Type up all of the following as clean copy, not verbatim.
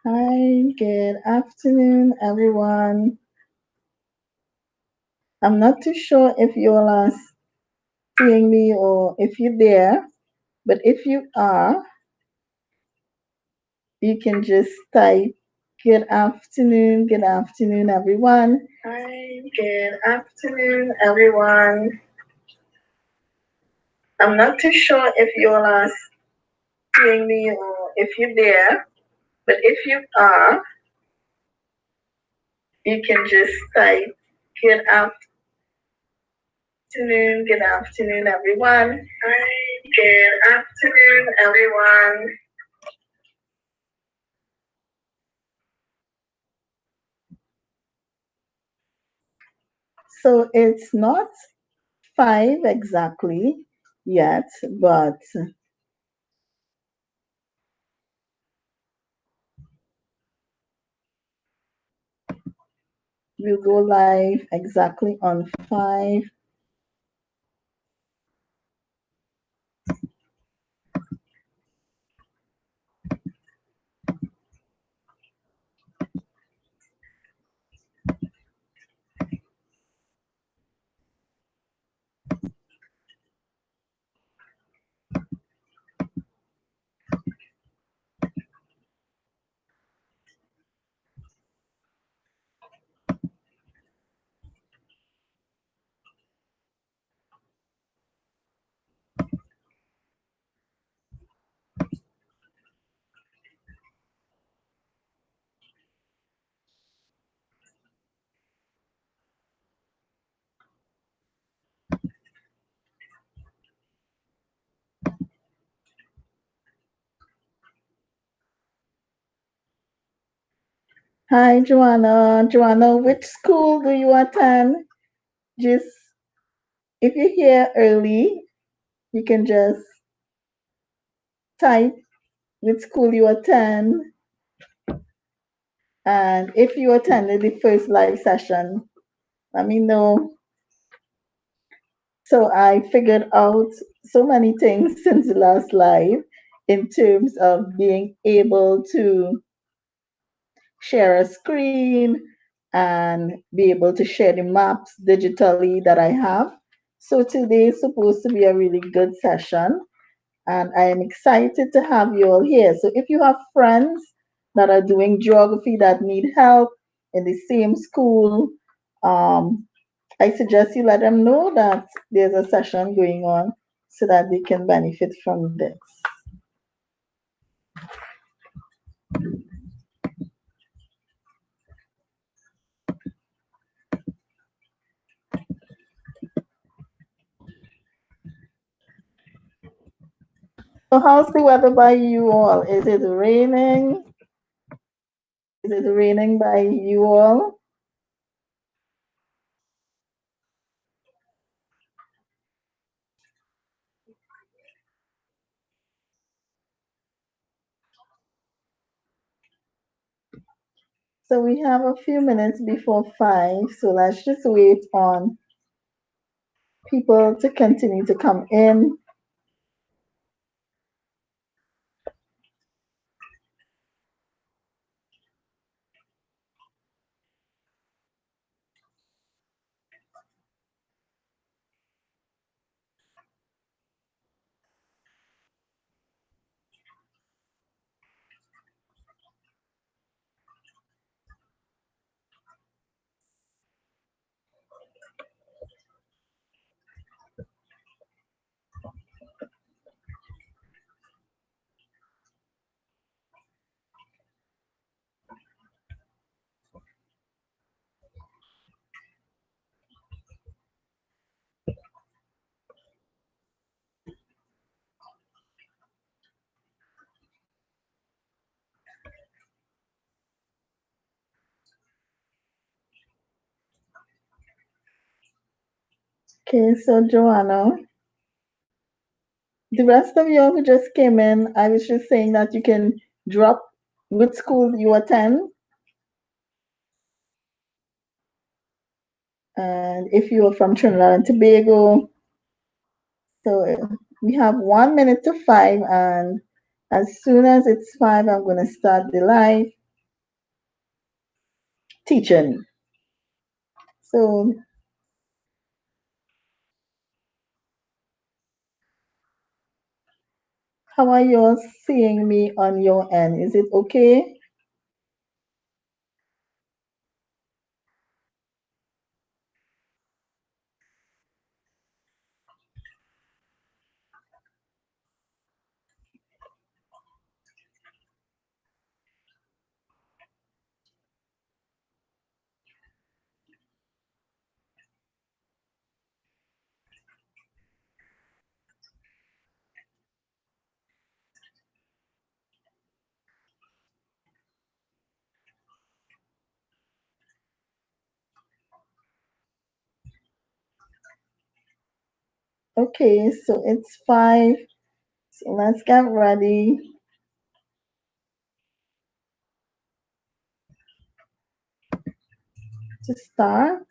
Hi, good afternoon, everyone. I'm not too sure if you all are seeing me or if you're there, but if you are, you can just type good afternoon, everyone. Hi, good afternoon, everyone. I'm not too sure if you all are seeing me or if you're there, but if you are, you can just type good afternoon, everyone. Hi, good afternoon, everyone. So it's not 5 exactly yet, but we'll go live exactly on 5. Hi, Joanna. Joanna, which school do you attend? Just if you're here early, you can just type which school you attend. And if you attended the first live session, let me know. So I figured out so many things since the last live in terms of being able to share a screen and be able to share the maps digitally that I have. So today is supposed to be a really good session, and I am excited to have you all here. So if you have friends that are doing geography that need help in the same school, um, I suggest you let them know that there's a session going on so that they can benefit from this. So how's the weather by you all? Is it raining? Is it raining by you all? So we have a few minutes before 5, so let's just wait on people to continue to come in. Okay, so Joanna, the rest of you who just came in, I was just saying that you can drop which school you attend. And if you are from Trinidad and Tobago, so we have 1 minute to 5, and as soon as it's 5, I'm going to start the live. teaching. So how are you all seeing me on your end? Is it okay? Okay, so it's 5. So let's get ready to start.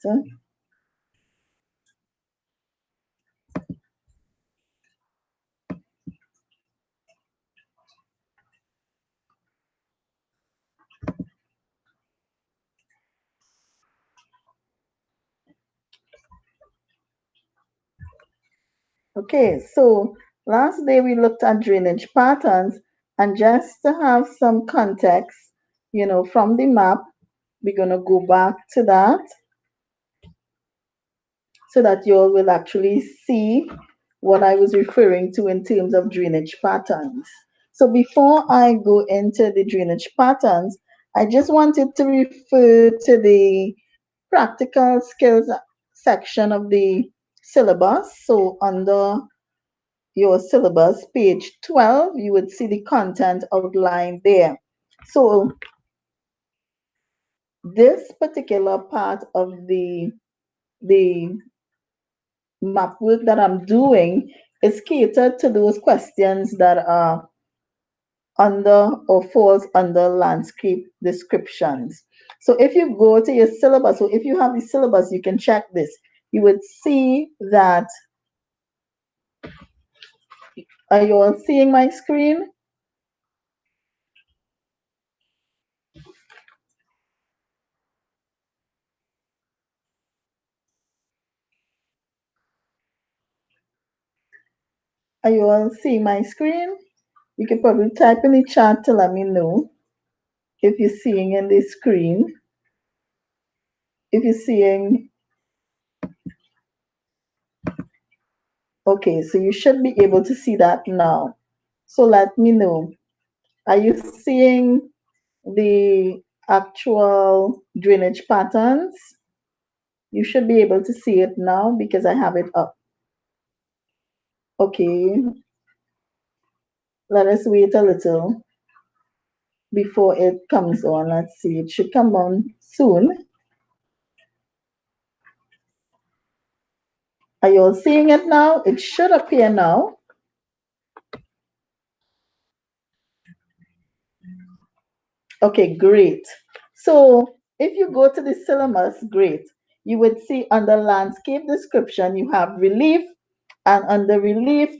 Okay, so last day we looked at drainage patterns, and just to have some context, from the map, we're going to go back to that so that you all will actually see what I was referring to in terms of drainage patterns. So before I go into the drainage patterns, I just wanted to refer to the practical skills section of the syllabus. So under your syllabus, page 12, you would see the content outlined there. So this particular part of the map work that I'm doing is catered to those questions that are under or falls under landscape descriptions. So if you go to your syllabus, so if you have the syllabus, you can check this. You would see that, are you all seeing my screen? Are you all seeing my screen? You can probably type in the chat to let me know if you're seeing in the screen. If you're seeing, okay, so you should be able to see that now. So let me know. Are you seeing the actual drainage patterns? You should be able to see it now because I have it up. Okay, let us wait a little before it comes on. Let's see, it should come on soon. Are you all seeing it now? It should appear now. Okay, great. So if you go to the syllabus, great. You would see under landscape description, you have relief, and under relief,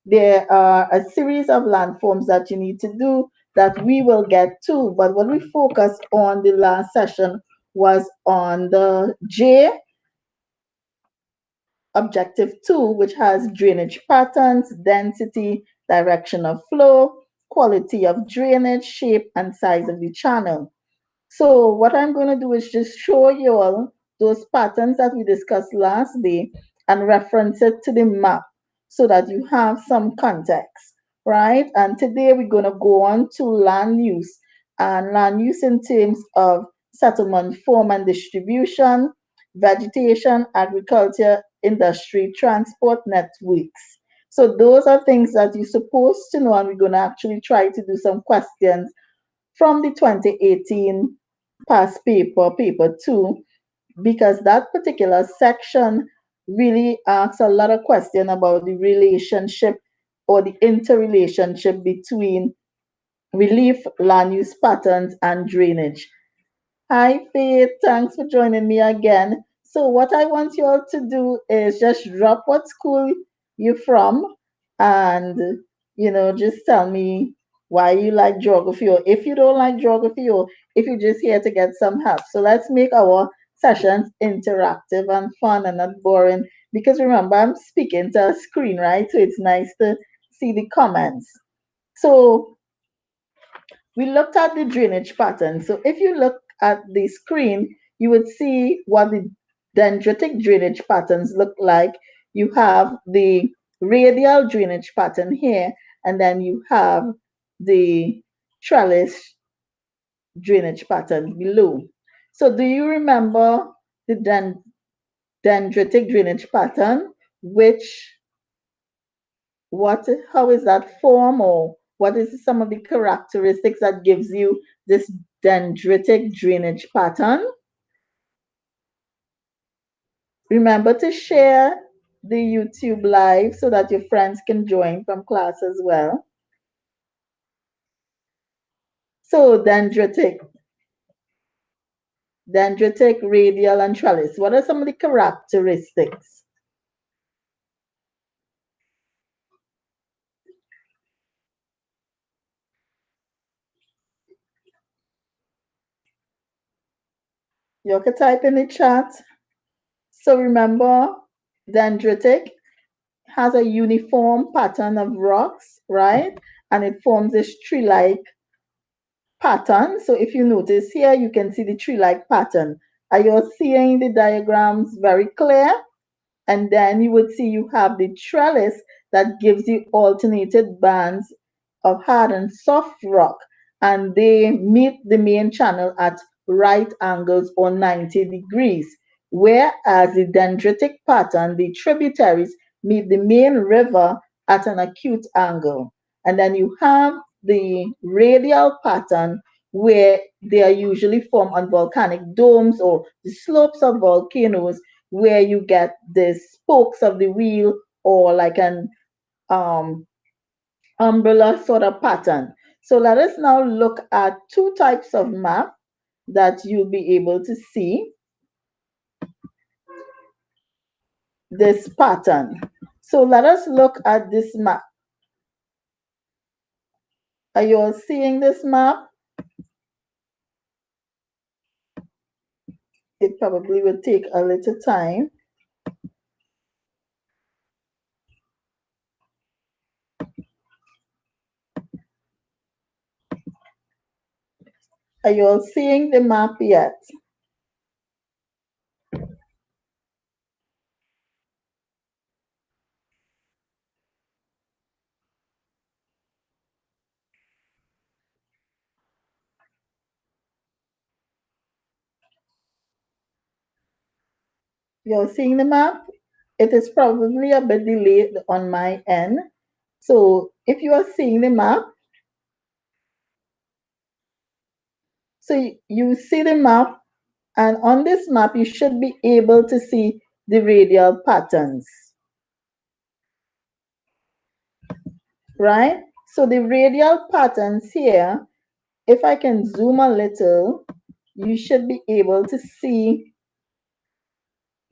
there are a series of landforms that you need to do that we will get to. But what we focused on the last session was on the J, objective 2, which has drainage patterns, density, direction of flow, quality of drainage, shape, and size of the channel. So what I'm going to do is just show you all those patterns that we discussed last day and reference it to the map so that you have some context, right? And today we're going to go on to land use, and land use in terms of settlement form and distribution, vegetation, agriculture, industry, transport networks. So those are things that you're supposed to know, and we're going to actually try to do some questions from the 2018 past paper, paper 2, because that particular section really asks a lot of questions about the relationship or the interrelationship between relief, land use patterns, and drainage. Hi, Faith. Thanks for joining me again. So, what I want you all to do is just drop what school you're from and, just tell me why you like geography, or if you don't like geography, or if you're just here to get some help. So let's make our sessions interactive and fun and not boring. Because remember, I'm speaking to a screen, right? So it's nice to see the comments. So we looked at the drainage pattern. So if you look at the screen, you would see what the dendritic drainage patterns look like. You have the radial drainage pattern here, and then you have the trellis drainage pattern below. So do you remember the dendritic drainage pattern? Which, what, how is that form, or what is some of the characteristics that gives you this dendritic drainage pattern? Remember to share the YouTube live so that your friends can join from class as well. So dendritic, radial, and trellis. What are some of the characteristics? You can type in the chat. So remember, dendritic has a uniform pattern of rocks, right? And it forms this tree-like pattern. So if you notice here, you can see the tree-like pattern. Are you seeing the diagrams very clear? And then you would see you have the trellis that gives you alternated bands of hard and soft rock, and they meet the main channel at right angles or 90 degrees. Whereas the dendritic pattern, the tributaries meet the main river at an acute angle. And then you have the radial pattern where they are usually formed on volcanic domes or the slopes of volcanoes, where you get the spokes of the wheel, or like an umbrella sort of pattern. So let us now look at two types of map that you'll be able to see this pattern. So let us look at this map. Are you all seeing this map? It probably will take a little time. Are you all seeing the map yet? You're seeing the map? It is probably a bit delayed on my end. So if you are seeing the map, so you see the map, and on this map, you should be able to see the radial patterns, right? So the radial patterns here, if I can zoom a little, you should be able to see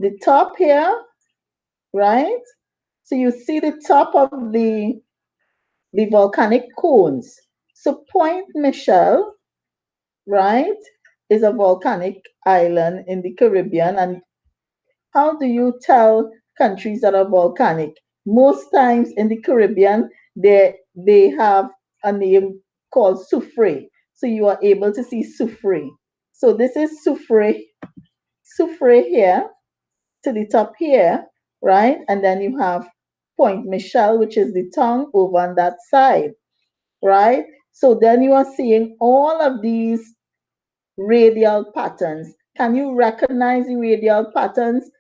the top here, right? So you see the top of the volcanic cones. So Point Michelle, right, is a volcanic island in the Caribbean. And how do you tell countries that are volcanic? Most times in the Caribbean, they have a name called soufre. So you are able to see soufre. So this is soufre here to the top here, right? And then you have Point Michelle, which is the tongue over on that side, right? So then you are seeing all of these radial patterns. Can you recognize the radial patterns?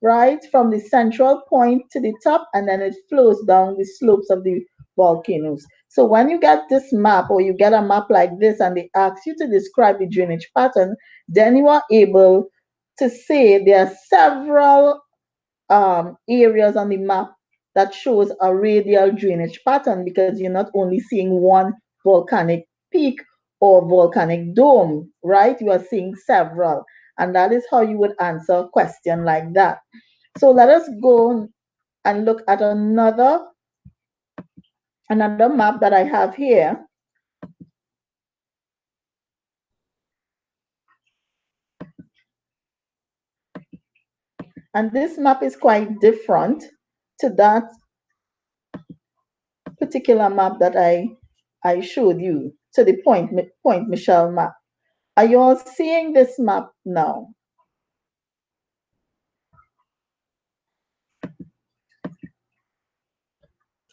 Right from the central point to the top, and then it flows down the slopes of the volcanoes. So when you get this map, or you get a map like this, and they ask you to describe the drainage pattern, then you are able to say there are several areas on the map that shows a radial drainage pattern, because you're not only seeing one volcanic peak or volcanic dome, right? You are seeing several. And that is how you would answer a question like that. So let us go and look at another map that I have here. And this map is quite different to that particular map that I showed you, to the Point Michelle map. Are you all seeing this map now?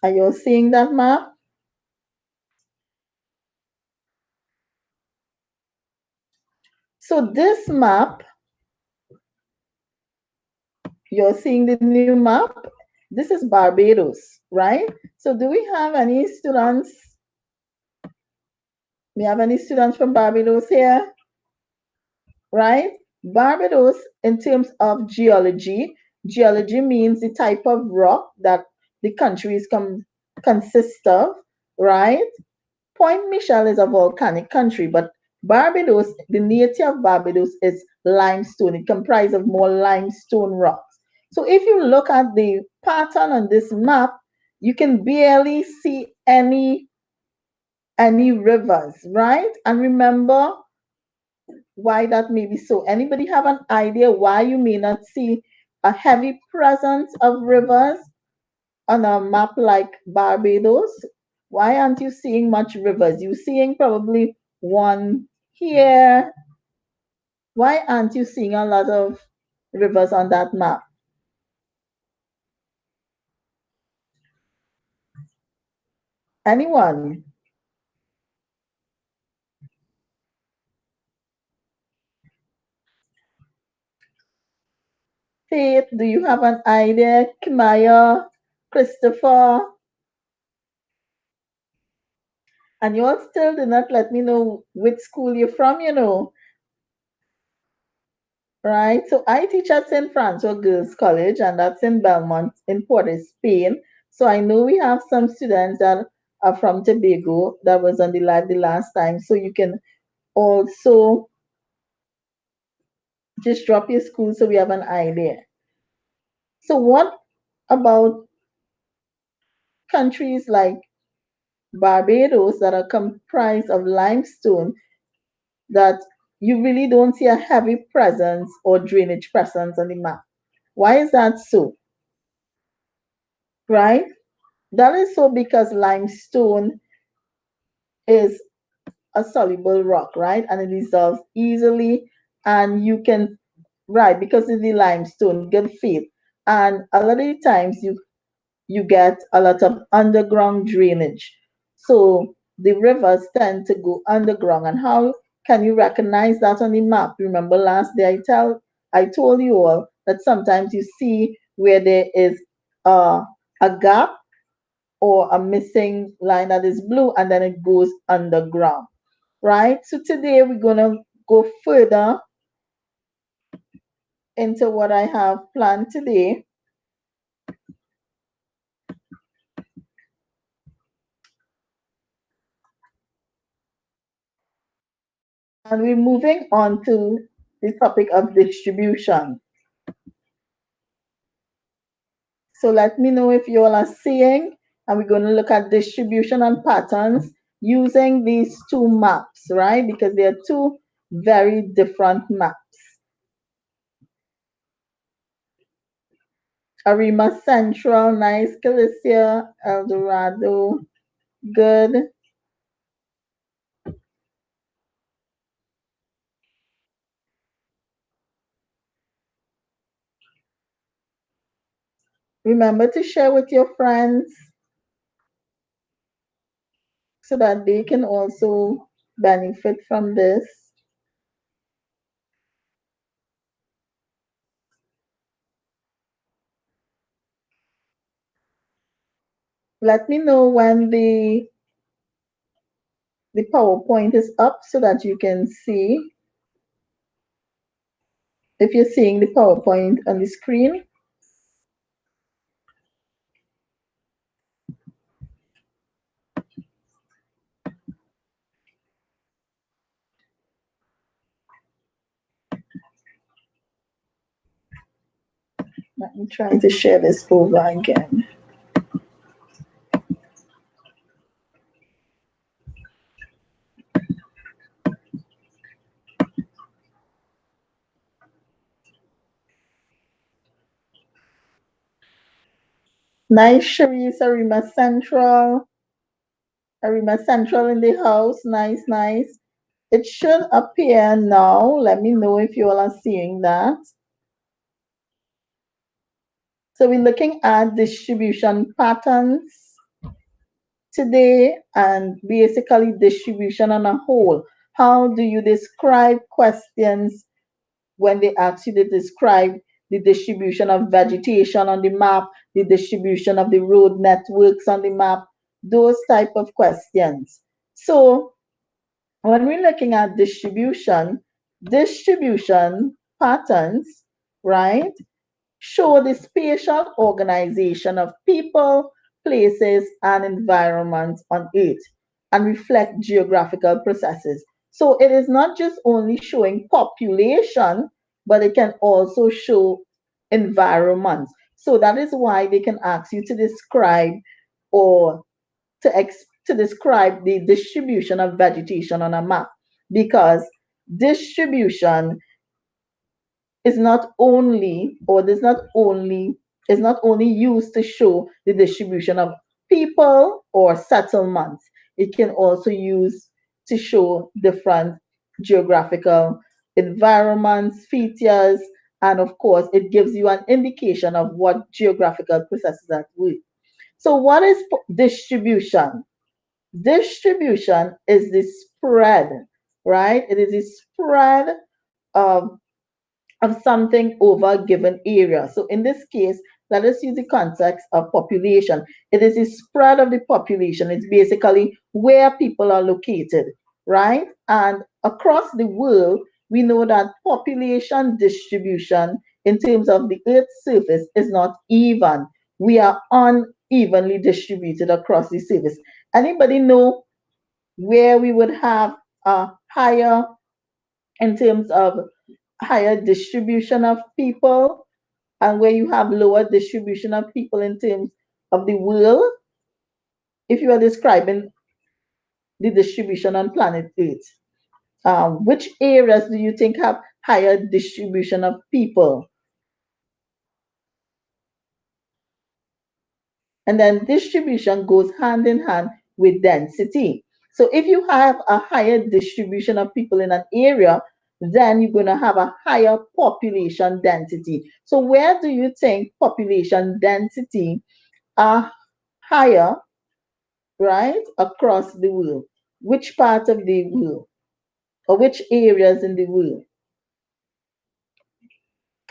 Are you all seeing that map? So this map, you're seeing the new map. This is Barbados, right? So do we have any students? We have any students from Barbados here? Right? Barbados, in terms of geology, geology means the type of rock that the countries consist of, right? Point Michelle is a volcanic country, but Barbados, the nature of Barbados is limestone. It comprises of more limestone rocks. So if you look at the pattern on this map, you can barely see any rivers, right? And remember why that may be so. Anybody have an idea why you may not see a heavy presence of rivers on a map like Barbados? Why aren't you seeing much rivers? You're seeing probably one here. Why aren't you seeing a lot of rivers on that map? Anyone? Faith, do you have an idea? Kimaya, Christopher, and you all still did not let me know which school you're from, right? So I teach at St. Francois Girls College, and that's in Belmont, in Porto, Spain. So I know we have some students that are from Tobago that was on the live the last time. So you can also just drop your school so we have an idea. So what about countries like Barbados that are comprised of limestone that you really don't see a heavy presence or drainage presence on the map? Why is that so? Right? That is so because limestone is a soluble rock, right? And it dissolves easily, and you can, right, because it's the limestone, good faith. And a lot of the times you get a lot of underground drainage. So the rivers tend to go underground. And how can you recognize that on the map? Remember last day I told you all that sometimes you see where there is a gap or a missing line that is blue and then it goes underground, right? So today we're going to go further into what I have planned today. And we're moving on to the topic of distribution. So let me know if you all are seeing, and we're going to look at distribution and patterns using these two maps, right? Because they are two very different maps. Arima Central, nice. Calicia, El Dorado, good. Remember to share with your friends so that they can also benefit from this. Let me know when the PowerPoint is up so that you can see if you're seeing the PowerPoint on the screen. Let me try to share this over again. Nice, Sharice, Arima Central. Arima Central in the house. Nice, nice. It should appear now. Let me know if you all are seeing that. So we're looking at distribution patterns today and basically distribution on a whole. How do you describe questions when they ask you to describe the distribution of vegetation on the map, the distribution of the road networks on the map, those type of questions. So when we're looking at distribution patterns, right, show the spatial organization of people, places, and environments on Earth and reflect geographical processes. So it is not just only showing population, but it can also show environments. So that is why they can ask you to describe or to describe the distribution of vegetation on a map, because distribution is not only or does not only is not only used to show the distribution of people or settlements. It can also use to show different geographical environments, features, and of course it gives you an indication of what geographical processes are at work. So what is distribution? Distribution is the spread, right? It is the spread of something over a given area. So in this case, let us use the context of population. It is the spread of the population. It's basically where people are located, right? And across the world, we know that population distribution in terms of the Earth's surface is not even. We are unevenly distributed across the surface. Anybody know where we would have a higher in terms of higher distribution of people and where you have lower distribution of people in terms of the world, if you are describing the distribution on planet Earth? Which areas do you think have higher distribution of people? And then distribution goes hand in hand with density. So if you have a higher distribution of people in an area, then you're going to have a higher population density. So where do you think population density are higher, right, across the world? Which part of the world or which areas in the world?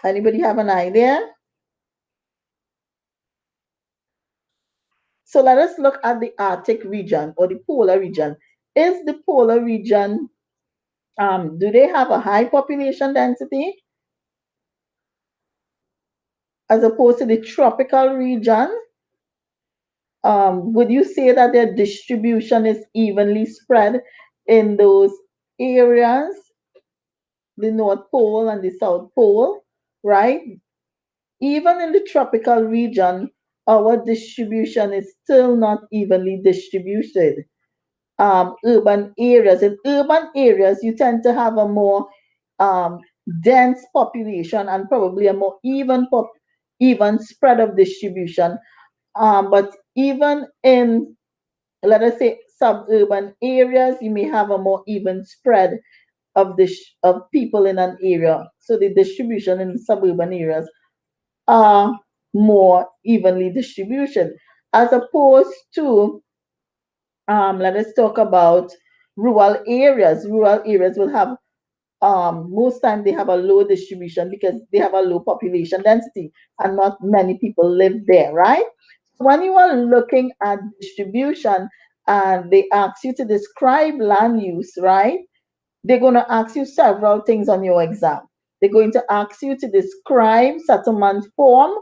Anybody have an idea? So let us look at the Arctic region or the polar region. Is the polar region, do they have a high population density as opposed to the tropical region? Would you say that their distribution is evenly spread in those areas, the North Pole and the South Pole, right? Even in the tropical region, our distribution is still not evenly distributed. Urban areas. In urban areas, you tend to have a more um, dense population and probably a more even spread of distribution. But even in, let us say, suburban areas, you may have a more even spread of of people in an area. So the distribution in suburban areas are more evenly distributed, as opposed to let us talk about rural areas. Rural areas will have most time they have a low distribution because they have a low population density and not many people live there, right? When you are looking at distribution and they ask you to describe land use, right? They're going to ask you several things on your exam. They're going to ask you to describe settlement form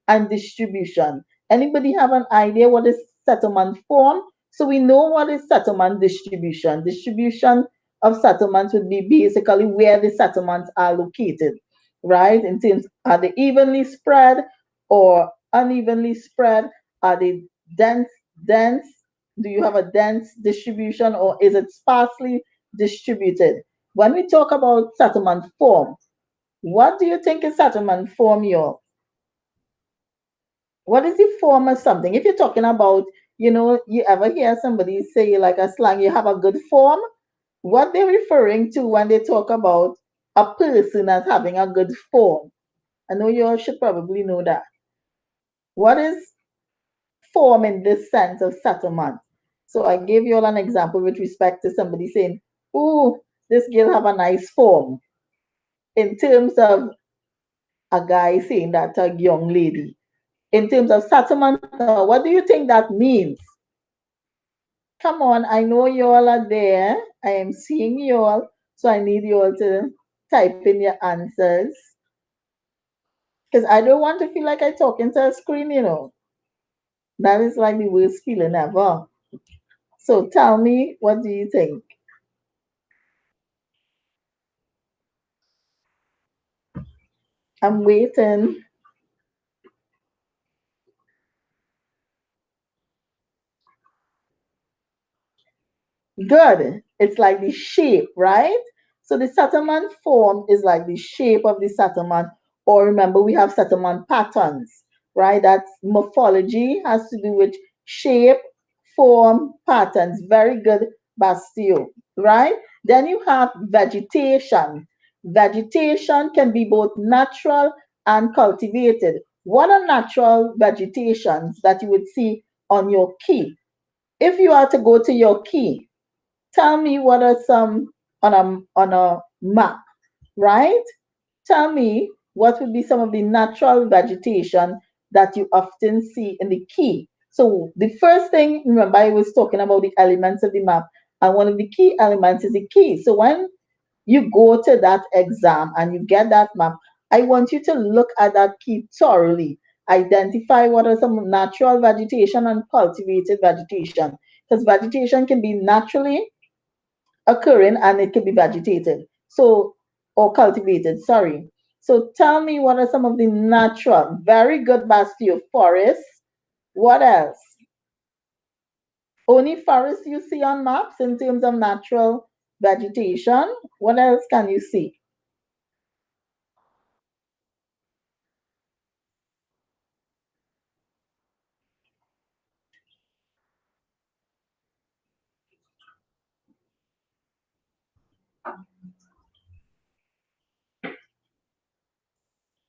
and distribution. Anybody have an idea what is settlement form? So we know what is settlement distribution. Distribution of settlements would be basically where the settlements are located, right? In terms, are they evenly spread or unevenly spread? Are they dense? Do you have a dense distribution or is it sparsely distributed? When we talk about settlement form, what do you think is settlement form, y'all? What is the form of something? If you're talking about, you ever hear somebody say like a slang, you have a good form? What they're referring to when they talk about a person as having a good form. I know you all should probably know that. What is form in this sense of settlement? So I gave you all an example with respect to somebody saying, "Ooh, this girl have a nice form." In terms of a guy saying that to a young lady. In terms of settlement, what do you think that means? Come on, I know you all are there. I am seeing you all. So I need you all to type in your answers. Because I don't want to feel like I talking to a screen. That is like the worst feeling ever. So tell me, what do you think? I'm waiting. Good. It's like the shape, right? So the settlement form is like the shape of the settlement. Or remember, we have settlement patterns, right? That's morphology has to do with shape, form, patterns. Very good, Bastille, right? Then you have vegetation. Vegetation can be both natural and cultivated. What are natural vegetations that you would see on your key? If you are to go to your key, tell me what are some on a map, right? Tell me what would be some of the natural vegetation that you often see in the key. So the first thing, remember, I was talking about the elements of the map, and one of the key elements is the key. So when you go to that exam and you get that map, I want you to look at that key thoroughly. Identify what are some natural vegetation and cultivated vegetation. Because vegetation can be naturally occurring and it can be vegetated. So, or cultivated, sorry. So tell me what are some of the natural, very good Bastille forests. What else? Only forests you see on maps in terms of natural vegetation. What else can you see?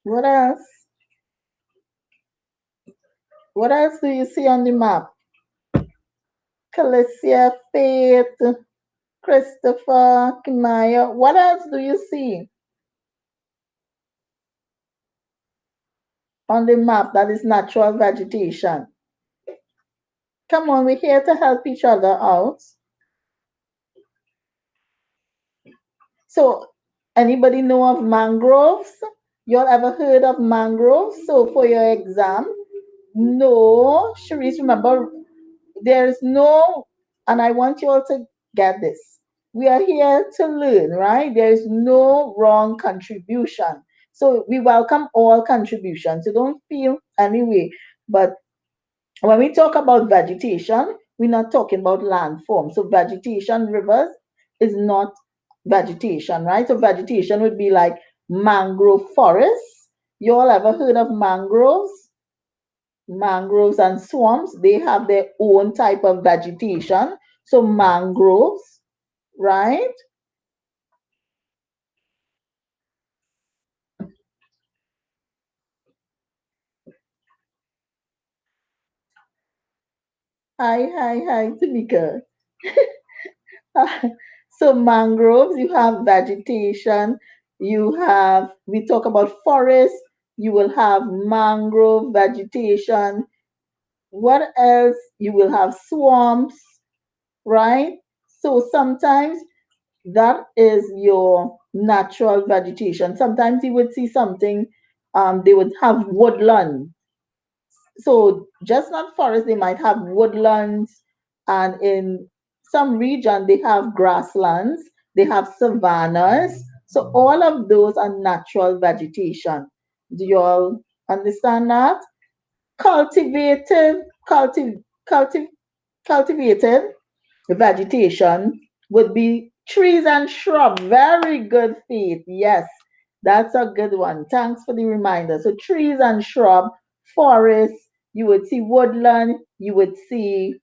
What else? What else do you see on the map? Calicia, Faith, Christopher, Kimaya. What else do you see on the map that is natural vegetation? Come on, we're here to help each other out. So, anybody know of mangroves? Y'all ever heard of mangroves? So, for your exam, no, Sharice, remember, there's no, and I want you all to get this. We are here to learn, right? There is no wrong contribution. So, we welcome all contributions. So, don't feel anyway. But when we talk about vegetation, we're not talking about landform. So vegetation, rivers, is not vegetation, right? So vegetation would be like mangrove forests. You all ever heard of mangroves? Mangroves and swamps, they have their own type of vegetation. So mangroves, right? Hi, hi, hi, Tamika. So mangroves, you have vegetation, we talk about forest, you will have mangrove vegetation. What else? You will have swamps, right? So sometimes that is your natural vegetation. Sometimes you would see something, they would have woodland. So just not forest, they might have woodlands, and in some region they have grasslands, they have savannas. So all of those are natural vegetation. Do you all understand that? Cultivated, culti- cultivated vegetation would be trees and shrub. Very good, Faith. Yes, that's a good one. Thanks for the reminder. So trees and shrub, forests, you would see woodland, you would see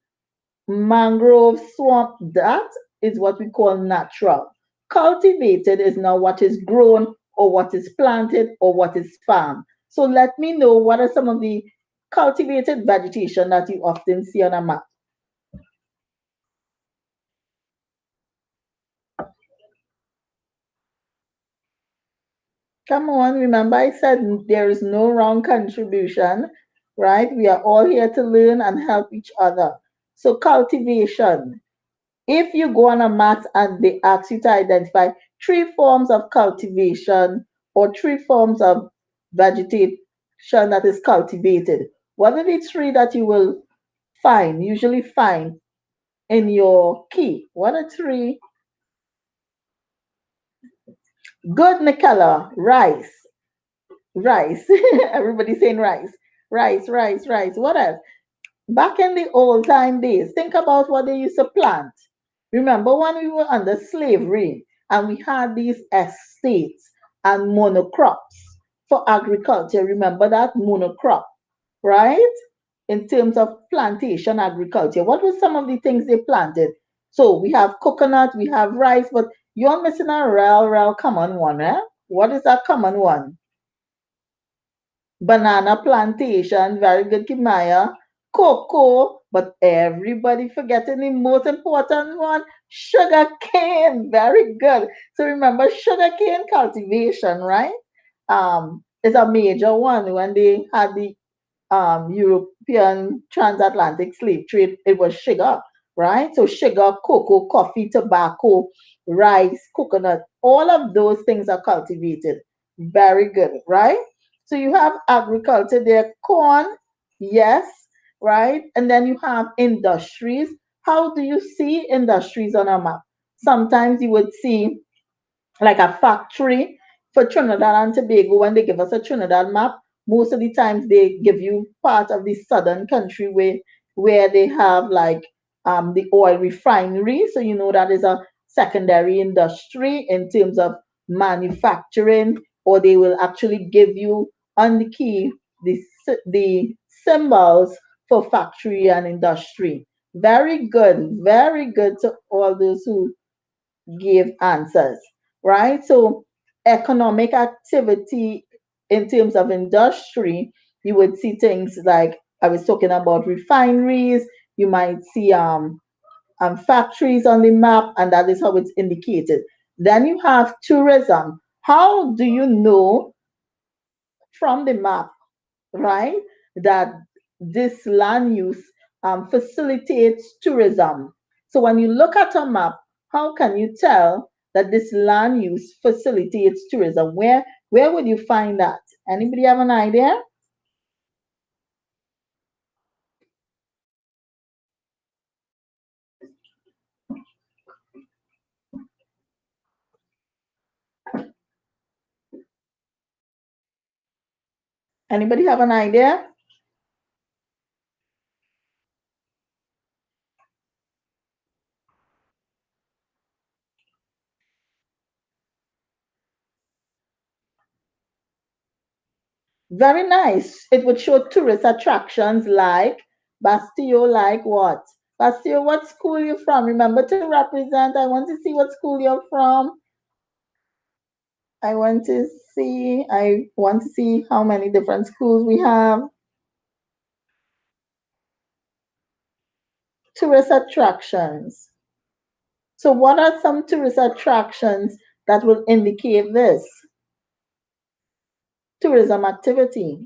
mangrove swamp. That is what we call natural. Cultivated is now what is grown or what is planted or what is farmed. So let me know what are some of the cultivated vegetation that you often see on a map. Come on, remember I said there is no wrong contribution, right? We are all here to learn and help each other. So cultivation. If you go on a mat and they ask you to identify three forms of cultivation or three forms of vegetation that is cultivated, what are the three that you will usually find in your key? What are three? Good, Nicola. Rice. Rice. Everybody saying rice. Rice, rice, rice. What else? Back in the old time days, think about what they used to plant. Remember when we were under slavery and we had these estates and monocrops for agriculture? Remember that monocrop, right? In terms of plantation agriculture, what were some of the things they planted? So we have coconut, we have rice, but you're missing a real common one, eh? What is that common one? Banana plantation, very good, Kimaya. Cocoa, but everybody forgetting the most important one, sugar cane. Very good. So remember, sugar cane cultivation, right? Is a major one when they had the European transatlantic slave trade. It was sugar, right? So sugar, cocoa, coffee, tobacco, rice, coconut, all of those things are cultivated. Very good, right? So you have agriculture there, corn, yes, right? And then you have industries. How do you see industries on a map? Sometimes you would see like a factory for Trinidad and Tobago. When they give us a Trinidad map, most of the times they give you part of the southern country where they have like the oil refinery. So you know that is a secondary industry in terms of manufacturing, or they will actually give you on the key the symbols for factory and industry. Very good to all those who give answers, right? So economic activity in terms of industry, you would see things like I was talking about refineries, you might see factories on the map, and that is how it's indicated. Then you have tourism. How do you know from the map, right, that this land use facilitates tourism? So when you look at a map, how can you tell that this land use facilitates tourism? Where would you find that? Anybody have an idea? Anybody have an idea? Very nice. It would show tourist attractions like Bastille, like what? Bastille, what school you from? Remember to represent. I want to see what school you're from. I want to see how many different schools we have. Tourist attractions. So what are some tourist attractions that will indicate this? Tourism activity.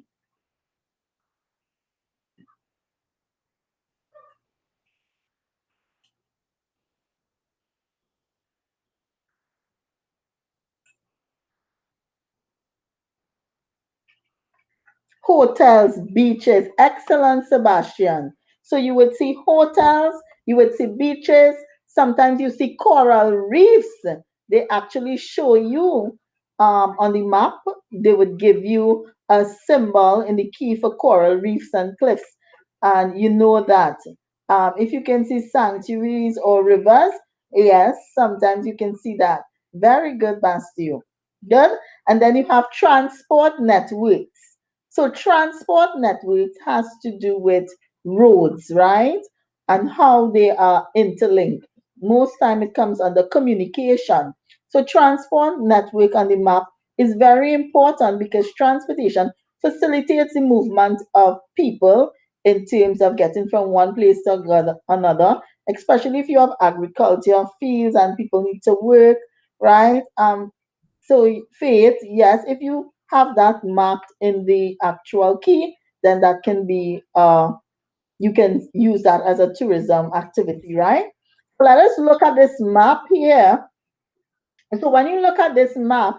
Hotels, beaches. Excellent, Sebastian. So you would see hotels, you would see beaches, sometimes you see coral reefs. They actually show you on the map, they would give you a symbol in the key for coral reefs and cliffs. And you know that. If you can see sanctuaries or rivers, yes, sometimes you can see that. Very good, Bastille. Good. And then you have transport networks. So transport networks has to do with roads, right? And how they are interlinked. Most time it comes under communication. So transport network on the map is very important because transportation facilitates the movement of people in terms of getting from one place to another, especially if you have agriculture fields and people need to work, right? So Faith, yes, if you have that marked in the actual key, then that can be you can use that as a tourism activity, right? So let us look at this map here. So when you look at this map,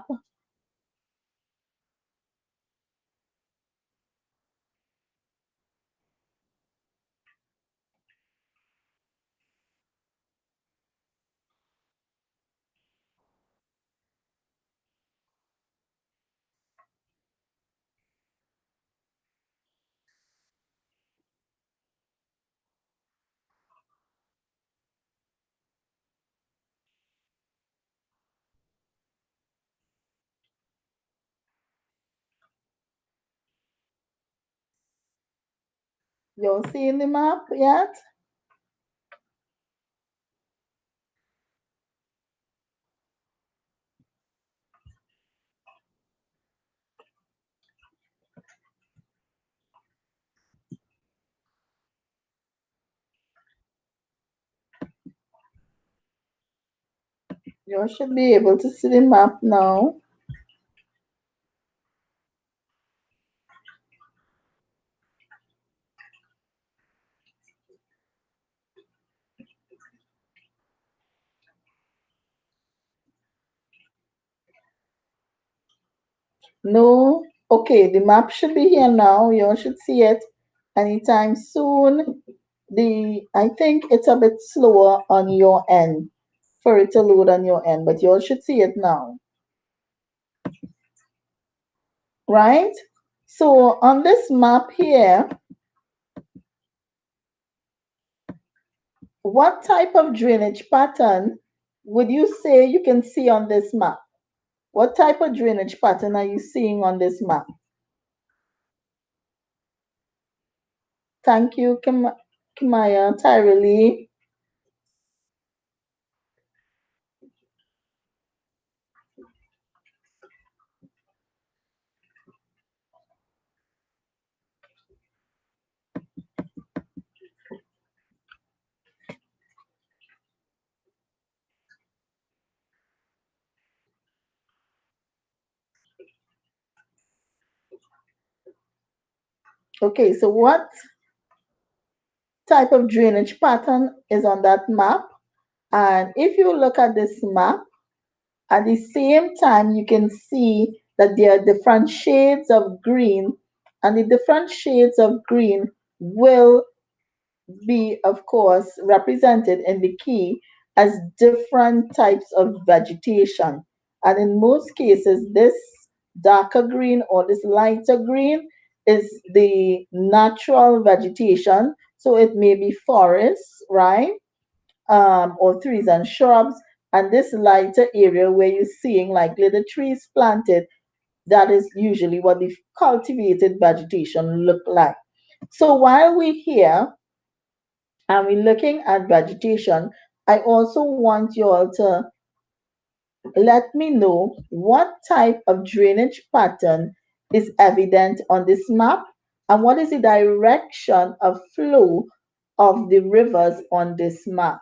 you're seeing the map yet? You should be able to see the map now. No? Okay, the map should be here now. You should see it anytime soon. I think it's a bit slower on your end for it to load on your end, but you should see it now, right? So on this map here, what type of drainage pattern would you say you can see on this map? What type of drainage pattern are you seeing on this map? Thank you, Kimaya, Tyree. Okay, so what type of drainage pattern is on that map? And if you look at this map, at the same time, you can see that there are different shades of green, and the different shades of green will be, of course, represented in the key as different types of vegetation. And in most cases, this darker green or this lighter green is the natural vegetation. So it may be forests, right? Or trees and shrubs. And this lighter area where you're seeing like little trees planted, that is usually what the cultivated vegetation look like. So while we're here, and we're looking at vegetation, I also want you all to let me know what type of drainage pattern is evident on this map and what is the direction of flow of the rivers on this map.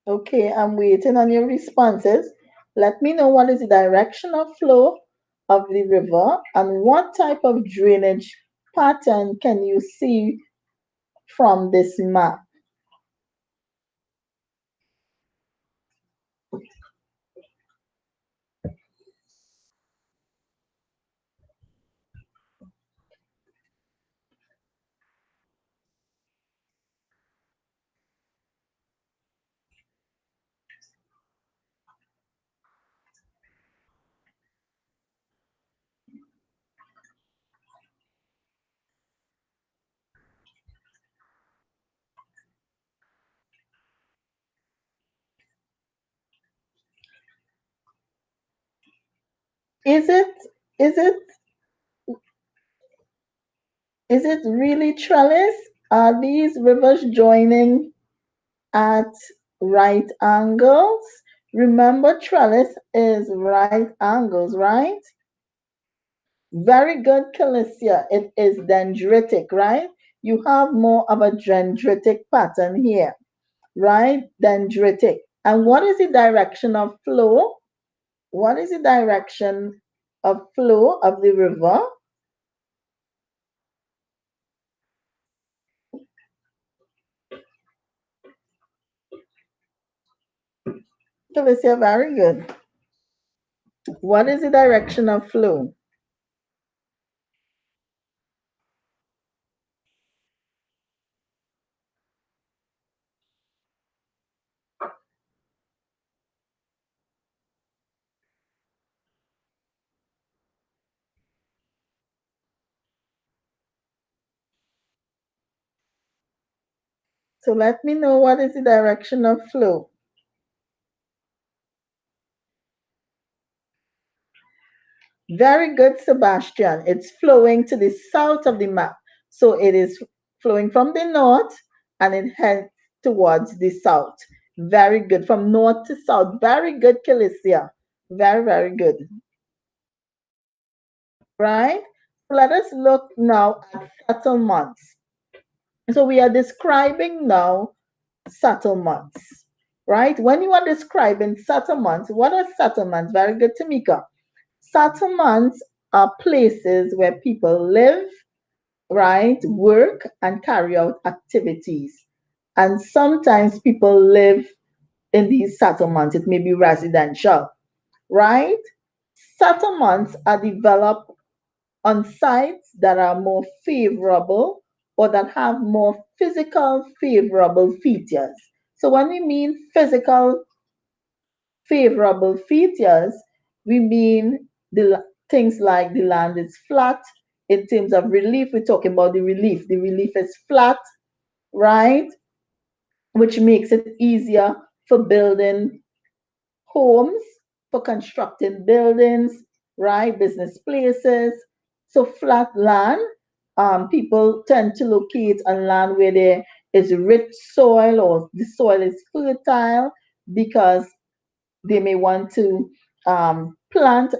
Okay, I'm waiting on your responses. Let me know what is the direction of flow of the river and what type of drainage pattern can you see from this map. Is it is it is it really trellis? Are these rivers joining at right angles? Remember, trellis is right angles, right? Very good, Calicia. It is dendritic, right? You have more of a dendritic pattern here, right? Dendritic. And what is the direction of flow? What is the direction of flow of the river? Felicia, very good. What is the direction of flow? So let me know what is the direction of flow. Very good, Sebastian. It's flowing to the south of the map. So it is flowing from the north and it heads towards the south. Very good. From north to south. Very good, Calicia. Very, very good. Right? Let us look now at settlements. So we are describing now settlements. Right? When you are describing settlements, what are settlements? Very good, Tamika. Settlements are places where people live, right, work, and carry out activities. And sometimes people live in these settlements. It may be residential, right? Settlements are developed on sites that are more favorable or that have more physical favorable features. So when we mean physical favorable features, we mean things like the land is flat. In terms of relief, we're talking about the relief. The relief is flat, right? Which makes it easier for building homes, for constructing buildings, right? Business places. So flat land, people tend to locate on land where there is rich soil or the soil is fertile because they may want to plant,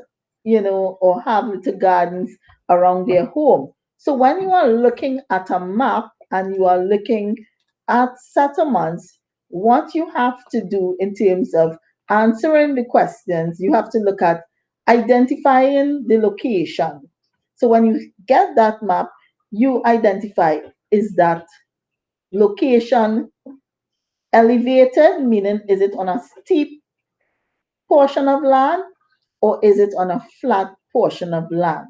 or have little gardens around their home. So when you are looking at a map and you are looking at settlements, what you have to do in terms of answering the questions, you have to look at identifying the location. So when you get that map, you identify, is that location elevated, meaning is it on a steep portion of land or is it on a flat portion of land?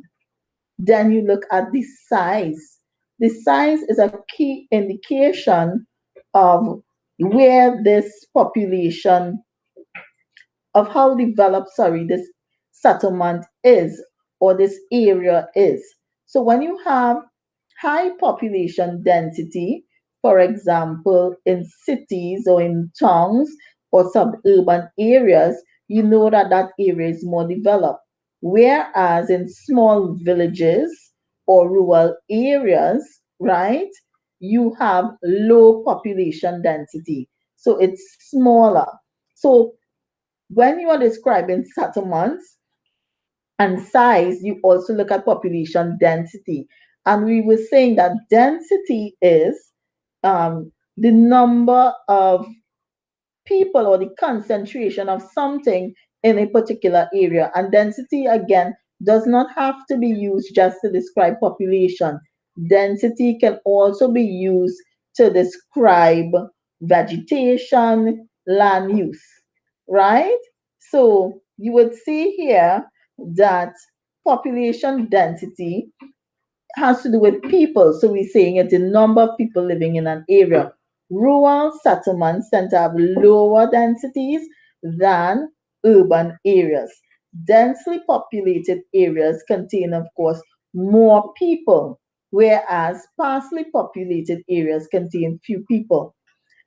Then you look at the size. The size is a key indication of where this population, of how developed, sorry, this settlement is or this area is. So when you have high population density, for example, in cities or in towns or suburban areas, you know that that area is more developed. Whereas in small villages or rural areas, right, you have low population density. So it's smaller. So when you are describing settlements and size, you also look at population density. And we were saying that density is the number of people or the concentration of something in a particular area. And density, again, does not have to be used just to describe population. Density can also be used to describe vegetation, land use, right? So you would see here that population density has to do with people. So we're saying it's the number of people living in an area. Rural settlements tend to have lower densities than urban areas. Densely populated areas contain, of course, more people, whereas sparsely populated areas contain few people.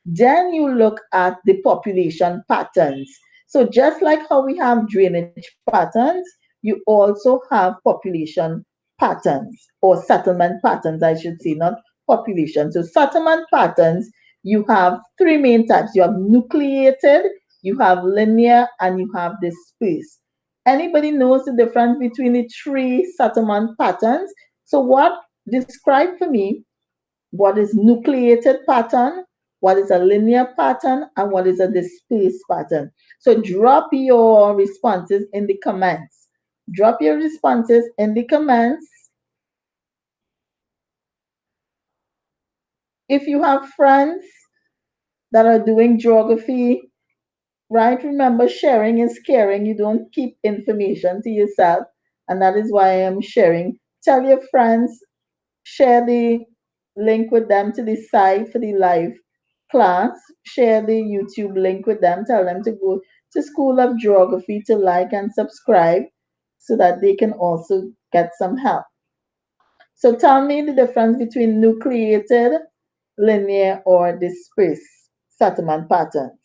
Then you look at the population patterns. So just like how we have drainage patterns, you you also have population patterns or settlement patterns, I should say, not population. So settlement patterns, you have three main types. You have nucleated, you have linear, and you have dispersed. Anybody knows the difference between the three settlement patterns? So what describe for me what is nucleated pattern, what is a linear pattern, and what is a dispersed pattern. So drop your responses in the comments. Drop your responses in the comments. If you have friends that are doing geography, right? Remember, sharing is caring. You don't keep information to yourself. And that is why I am sharing. Tell your friends, share the link with them to the site for the live class. Share the YouTube link with them. Tell them to go to School of Geography to like and subscribe so that they can also get some help. So tell me the difference between nucleated, linear, or dispersed settlement patterns.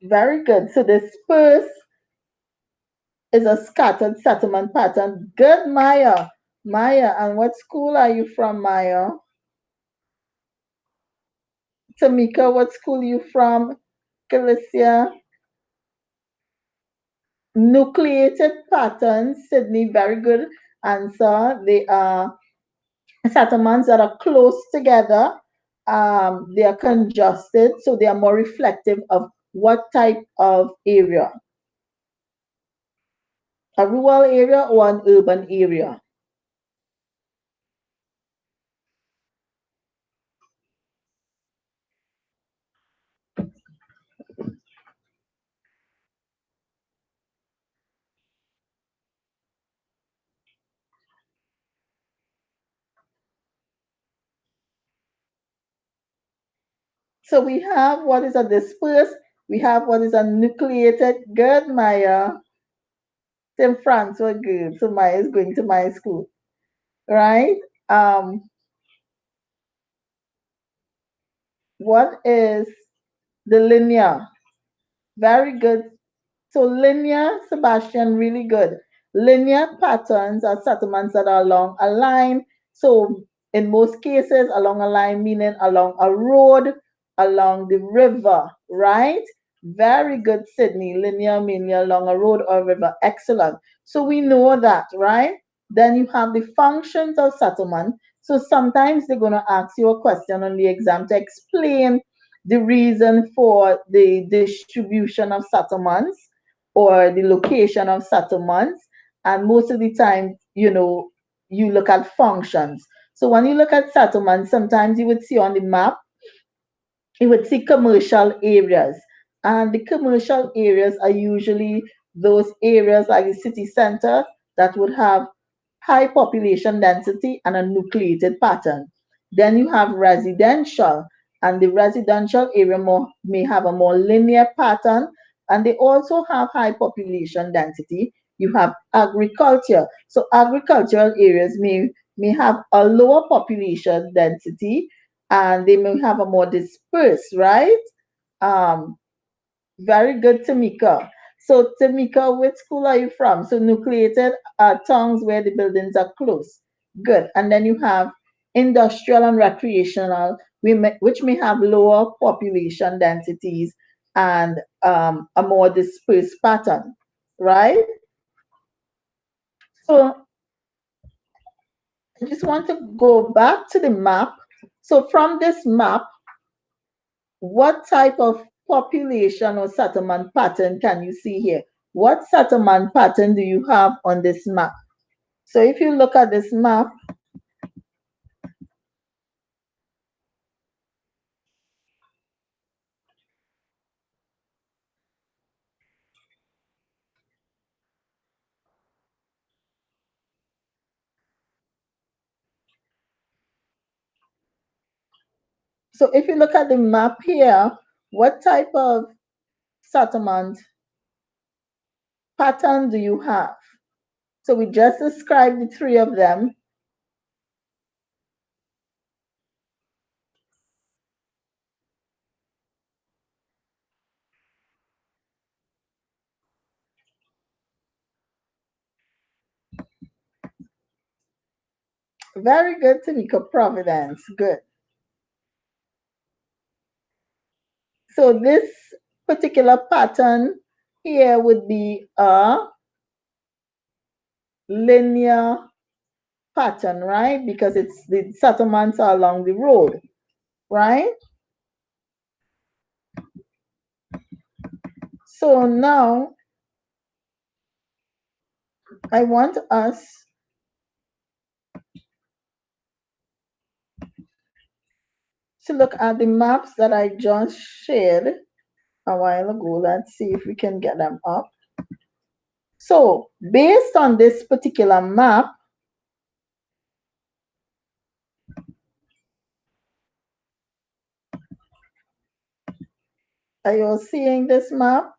Very good. So dispersed is a scattered settlement pattern. Good, Maya. Maya, and what school are you from, Maya? Tamika, what school you from? Calicia. Nucleated patterns, Sydney, very good answer. They are settlements that are close together. They are congested, so they are more reflective of what type of area? A rural area or an urban area? So we have what is a dispersed, we have what is a nucleated. Good, Maya. Tim France were good. So Maya is going to my school, right? Um, what is the linear? Very good. So linear, Sebastian, really good. Linear patterns are settlements that are along a line. So in most cases, along a line, meaning along a road, along the river, right? Very good, Sydney. Linear meaning along a road or river. Excellent. So we know that, right? Then you have the functions of settlement. So sometimes they're going to ask you a question on the exam to explain the reason for the distribution of settlements or the location of settlements. And most of the time, you look at functions. So when you look at settlements, sometimes you would see on the map, you would see commercial areas. And the commercial areas are usually those areas like the city center that would have high population density and a nucleated pattern. Then you have residential, and the residential area may have a more linear pattern, and they also have high population density. You have agriculture. So agricultural areas may have a lower population density and they may have a more dispersed, right? Um, very good, Tamika. So, Tamika, which school are you from? So, nucleated towns where the buildings are close. Good. And then you have industrial and recreational, which may have lower population densities and a more dispersed pattern, right? So, I just want to go back to the map. So, from this map, what type of population or settlement pattern can you see here? What settlement pattern do you have on this map? So if you look at this map, So if you look at the map here, what type of settlement pattern do you have? So we just described the three of them. Very good, Tamika. Providence. Good. So this particular pattern here would be a linear pattern, right? Because it's the settlements are along the road, right? So now I want us to look at the maps that I just shared a while ago. Let's see if we can get them up. So based on this particular map, are you all seeing this map?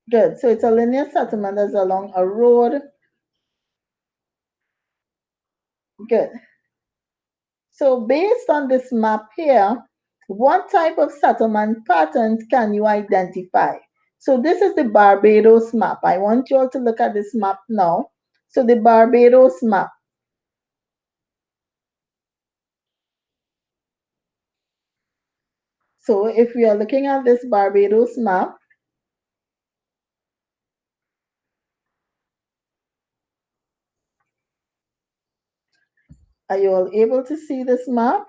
Good. So it's a linear settlement that's along a road. Good. So based on this map here, what type of settlement patterns can you identify? So this is the Barbados map. I want you all to look at this map now. So the Barbados map. So if we are looking at this Barbados map, are you all able to see this map?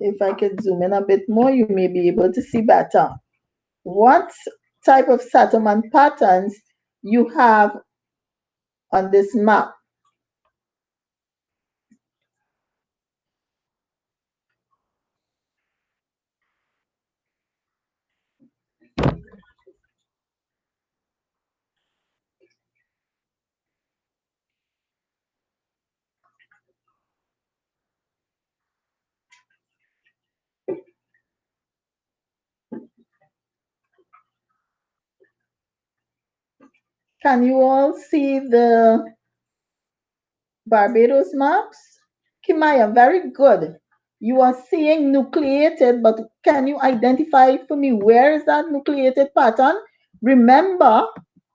If I could zoom in a bit more, you may be able to see better. What type of settlement patterns you have on this map? Can you all see the Barbados maps? Kimaya, very good. You are seeing nucleated, but can you identify for me where is that nucleated pattern? Remember,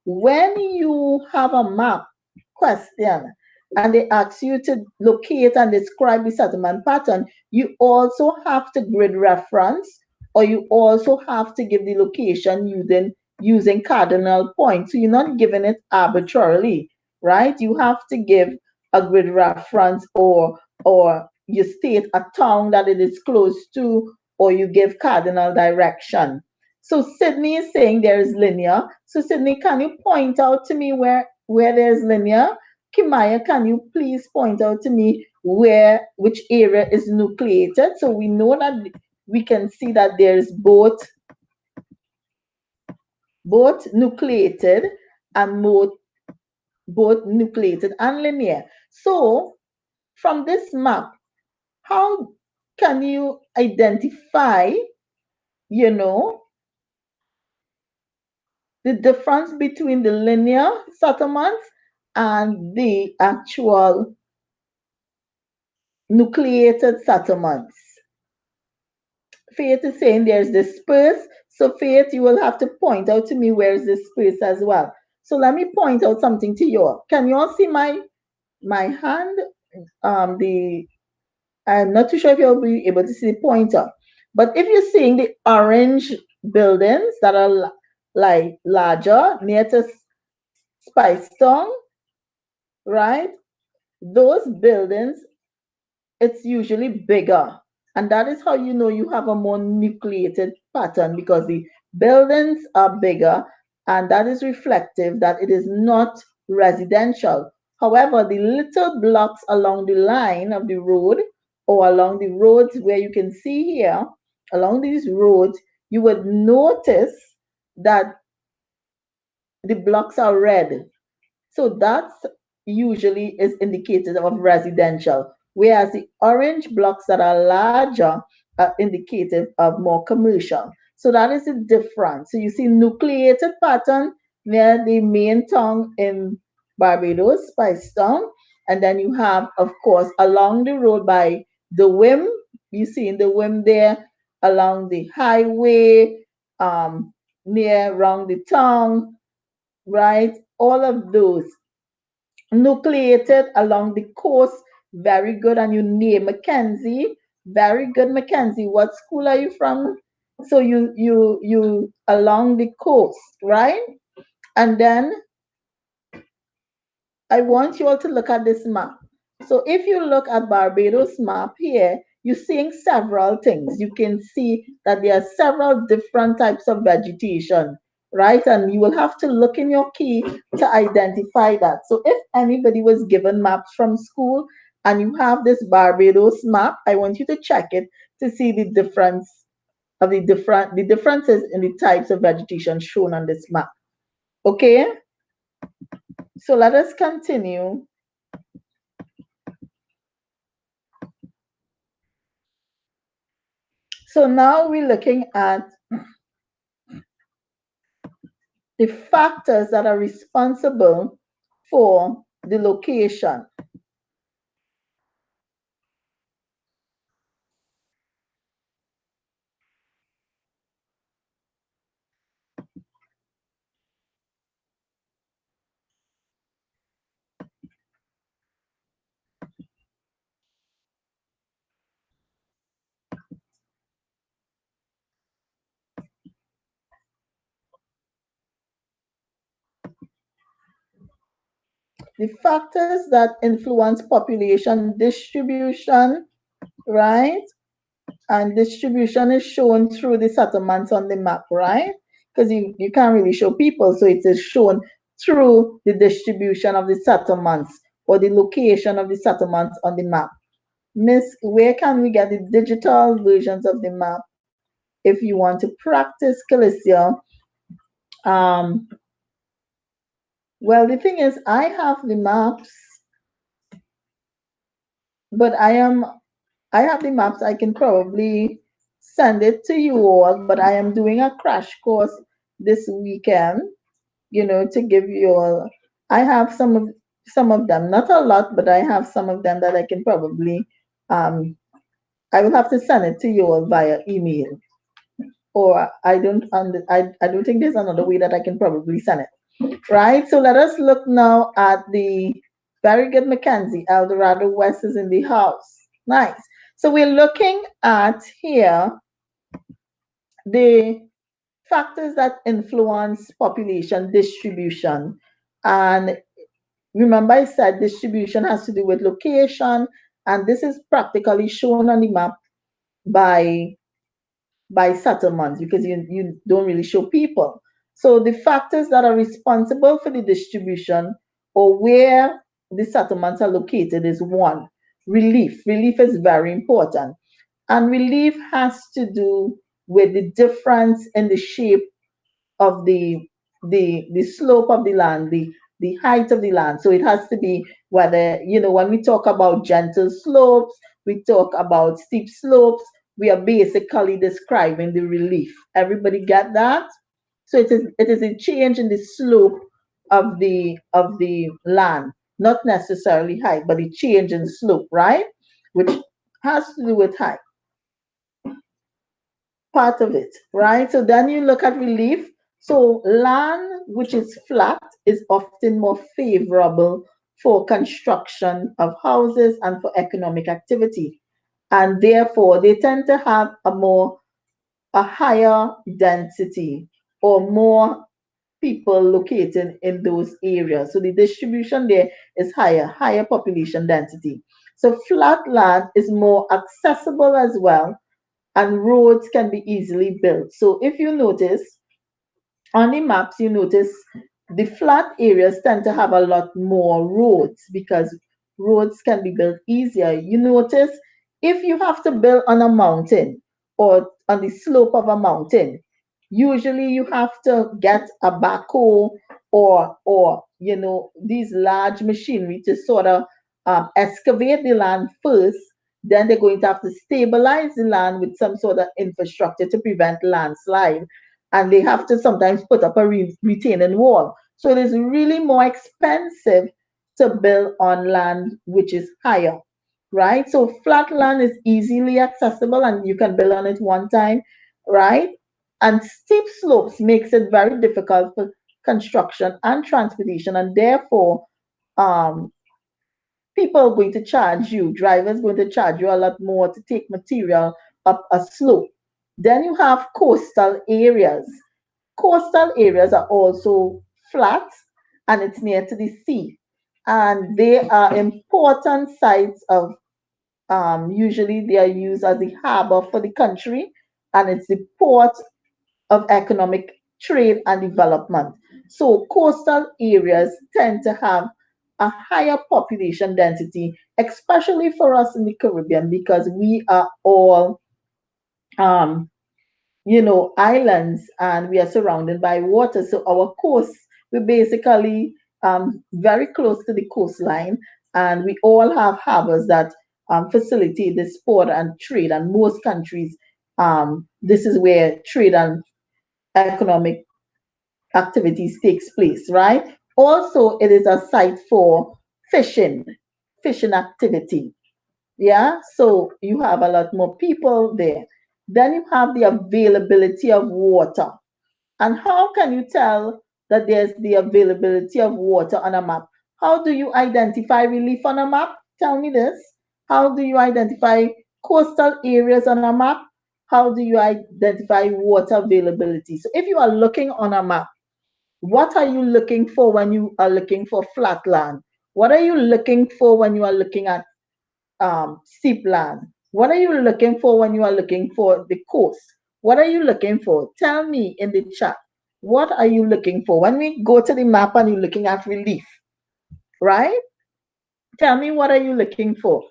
when you have a map question and they ask you to locate and describe the settlement pattern, you also have to grid reference, or you also have to give the location using cardinal points. So you're not giving it arbitrarily, right? You have to give a grid reference, or you state a town that it is close to, or you give cardinal direction. So Sydney is saying there is linear. So Sydney, can you point out to me where there's linear? Kimaya, can you please point out to me which area is nucleated? So we know that we can see that there's both nucleated and both nucleated and linear. So from this map, how can you identify, you know, the difference between the linear settlements and the actual nucleated settlements? Faith is saying there's this space. So Faith, you will have to point out to me where is this space as well. So let me point out something to you all. Can you all see my hand? the I'm not too sure if you'll be able to see the pointer, but if you're seeing the orange buildings that are like larger near to Spice Town, right? Those buildings, it's usually bigger. And that is how you know you have a more nucleated pattern because the buildings are bigger and that is reflective that it is not residential. However, the little blocks along the line of the road or along the roads where you can see here, along these roads, you would notice that the blocks are red, so that's usually is indicated of residential, whereas the orange blocks that are larger are indicative of more commercial. So that is the difference. So you see nucleated pattern near the main town in Barbados, Spice Town, and then you have, of course, along the road by the Whim. You see in the Whim there, along the highway, near around the town, right? All of those nucleated along the coast. Very good. And you name Mackenzie. Very good, Mackenzie. What school are you from? So you along the coast, right? And then I want you all to look at this map. So if you look at Barbados map here, you're seeing several things. You can see that there are several different types of vegetation, right? And you will have to look in your key to identify that. So if anybody was given maps from school and you have this Barbados map, I want you to check it to see the difference of the differences in the types of vegetation shown on this map. Okay? So let us continue. So now we're looking at the factors that are responsible for the location. The factors that influence population distribution, right? And distribution is shown through the settlements on the map, right? Because you can't really show people, so it is shown through the distribution of the settlements or the location of the settlements on the map. Miss, where can we get the digital versions of the map if you want to practice Calicia? Um, well, the thing is, I have the maps, but I have the maps. I can probably send it to you all, but I am doing a crash course this weekend, to give you all. I have some of them, not a lot, but I have some of them that I can probably um I will have to send it to you all via email. Or I don't think there's another way that I can probably send it. Right? So let us look now at the very good Mackenzie. El Dorado West is in the house. Nice. So we're looking at here the factors that influence population distribution. And remember, I said distribution has to do with location, and this is practically shown on the map by settlements because you don't really show people. So the factors that are responsible for the distribution or where the settlements are located is one, relief. Relief is very important. And relief has to do with the difference in the shape of the slope of the land, the height of the land. So it has to be whether, when we talk about gentle slopes, we talk about steep slopes, we are basically describing the relief. Everybody get that? So it is a change in the slope of the land, not necessarily height, but a change in slope, right? Which has to do with height, part of it, right? So then you look at relief. So land which is flat is often more favorable for construction of houses and for economic activity. And therefore, they tend to have a higher density or more people located in those areas. So the distribution there is higher population density. So flat land is more accessible as well, and roads can be easily built. So if you notice, on the maps, you notice the flat areas tend to have a lot more roads because roads can be built easier. You notice if you have to build on a mountain or on the slope of a mountain, usually you have to get a backhoe or these large machinery to sort of excavate the land first. Then they're going to have to stabilize the land with some sort of infrastructure to prevent landslide, and they have to sometimes put up a retaining wall. So it is really more expensive to build on land which is higher, right? So flat land is easily accessible and you can build on it one time, right? And steep slopes makes it very difficult for construction and transportation, and therefore um, people are going to charge you, drivers going to charge you a lot more to take material up a slope. Then you have coastal areas. Coastal areas are also flat and it's near to the sea. And they are important sites of, usually they are used as the harbor for the country, and it's the port of economic trade and development. So coastal areas tend to have a higher population density, especially for us in the Caribbean, because we are all um, islands and we are surrounded by water. So our coast, we're basically very close to the coastline, and we all have harbors that facilitate the sport and trade. And most countries, this is where trade and economic activities takes place, right? Also, it is a site for fishing, fishing activity. Yeah, so you have a lot more people there. Then you have the availability of water. And how can you tell that there's the availability of water on a map? How do you identify relief on a map? Tell me this. How do you identify coastal areas on a map? How do you identify water availability? So if you are looking on a map, what are you looking for when you are looking for flat land? What are you looking for when you are looking at steep land? What are you looking for when you are looking for the coast? What are you looking for? Tell me in the chat. What are you looking for? When we go to the map and you're looking at relief, right? Tell me, what are you looking for?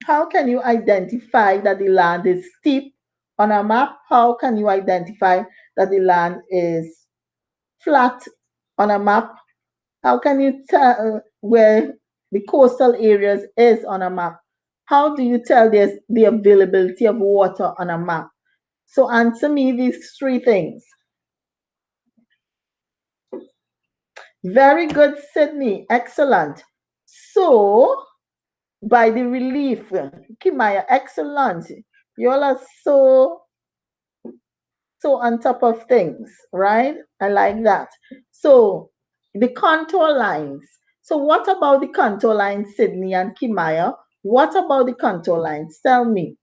How can you identify that the land is steep on a map? How can you identify that the land is flat on a map? How can you tell where the coastal areas is on a map? How do you tell there's the availability of water on a map? So answer me these three things. Very good, Sydney. Excellent. So by the relief, Kimaya, excellent. You all are so on top of things, right? I like that. So the contour lines. So what about the contour lines, Sydney and Kimaya? What about the contour lines? Tell me.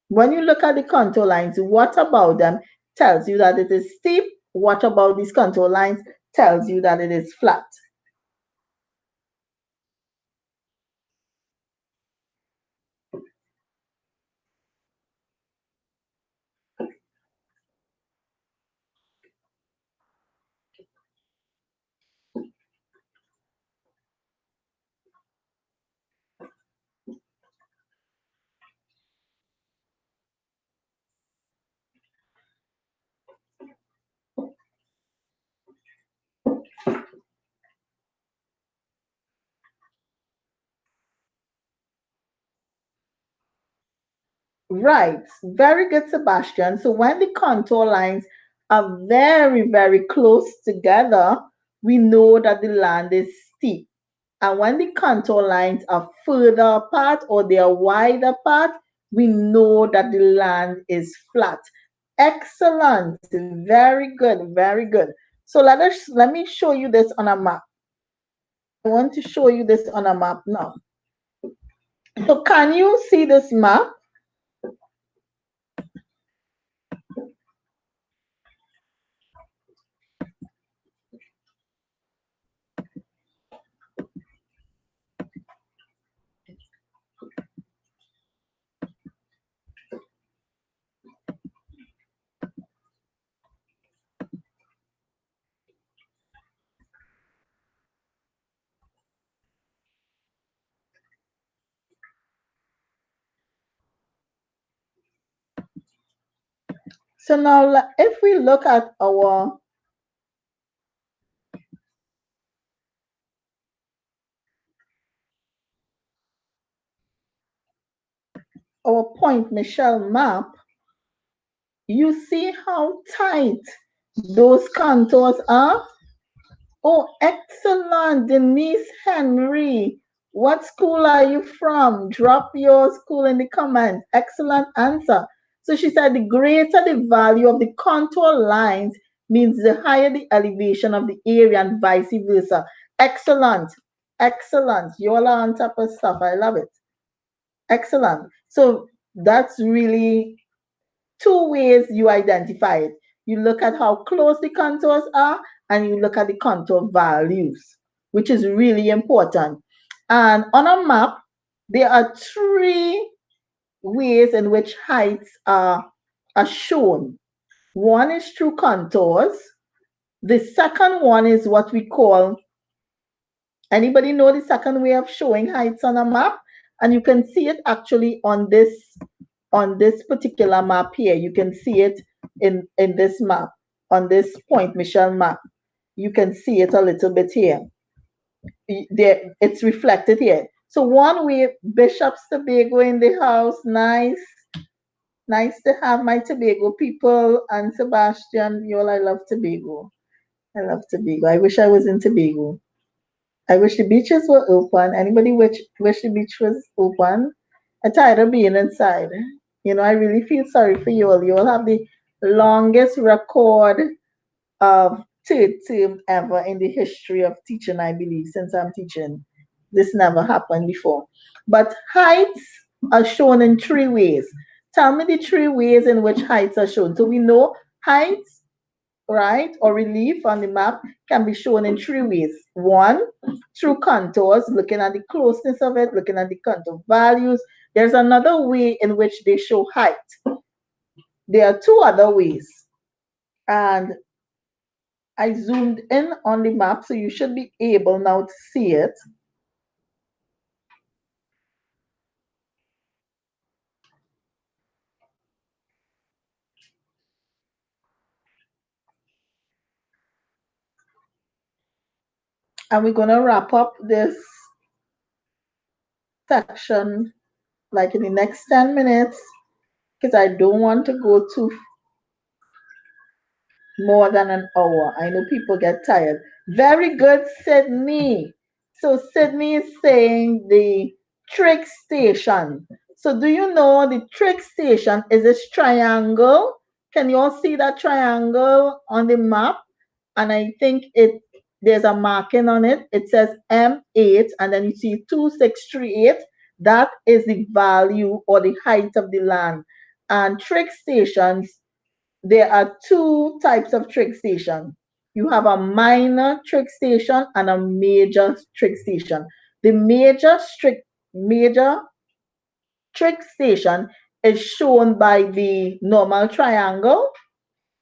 When you look at the contour lines, what about them tells you that it is steep? What about these contour lines tells you that it is flat? Right. Very good, Sebastian. So when the contour lines are very, very close together, we know that the land is steep. And when the contour lines are further apart or they are wide apart, we know that the land is flat. Excellent. Very good. Very good. So let me show you this on a map. I want to show you this on a map now. So can you see this map? So now if we look at our Point Michelle map, you see how tight those contours are? Oh, excellent, Denise Henry. What school are you from? Drop your school in the comments. Excellent answer. So she said the greater the value of the contour lines means the higher the elevation of the area and vice versa. Excellent. Excellent. You all are on top of stuff. I love it. Excellent. So that's really two ways you identify it. You look at how close the contours are and you look at the contour values, which is really important. And on a map, there are three ways in which heights are shown. One is through contours. The second one is what we call, anybody know the second way of showing heights on a map? And you can see it actually on this particular map here. You can see it in this map, on this Point Michelle map. You can see it a little bit here. There, it's reflected here. So one way, Bishop's Tobago in the house. Nice. Nice to have my Tobago people. And Sebastian, you all, I love Tobago. I love Tobago. I wish I was in Tobago. I wish the beaches were open. Anybody wish the beach was open? I'm tired of being inside. You know, I really feel sorry for you all. You all have the longest record of third term ever in the history of teaching, I believe, since I'm teaching. This never happened before. But heights are shown in three ways. Tell me the three ways in which heights are shown. So we know heights, right, or relief on the map can be shown in three ways. One, through contours, looking at the closeness of it, looking at the contour values. There's another way in which they show height. There are two other ways. And I zoomed in on the map, so you should be able now to see it. And we're going to wrap up this section like in the next 10 minutes because I don't want to go too more than an hour. I know people get tired. Very good, Sydney. So Sydney is saying the trick station. So do you know the trick station is this triangle? Can you all see that triangle on the map? And I think there's a marking on it. It says M8 and then you see 2638. That is the value or the height of the land. And trick stations, there are two types of trick station. You have a minor trick station and a major trick station. The major trick station is shown by the normal triangle,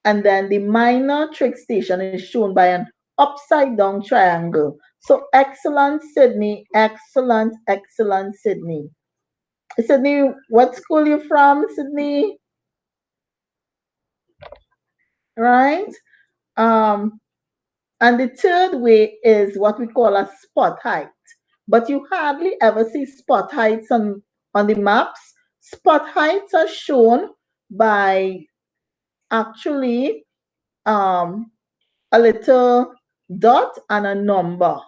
and then the minor trick station is shown by an upside down triangle. So excellent, Sydney. Excellent, excellent, Sydney. Sydney, what school you from, Sydney? Right? Um, And the third way is what we call a spot height. But you hardly ever see spot heights on the maps. Spot heights are shown by actually a little dot and a number,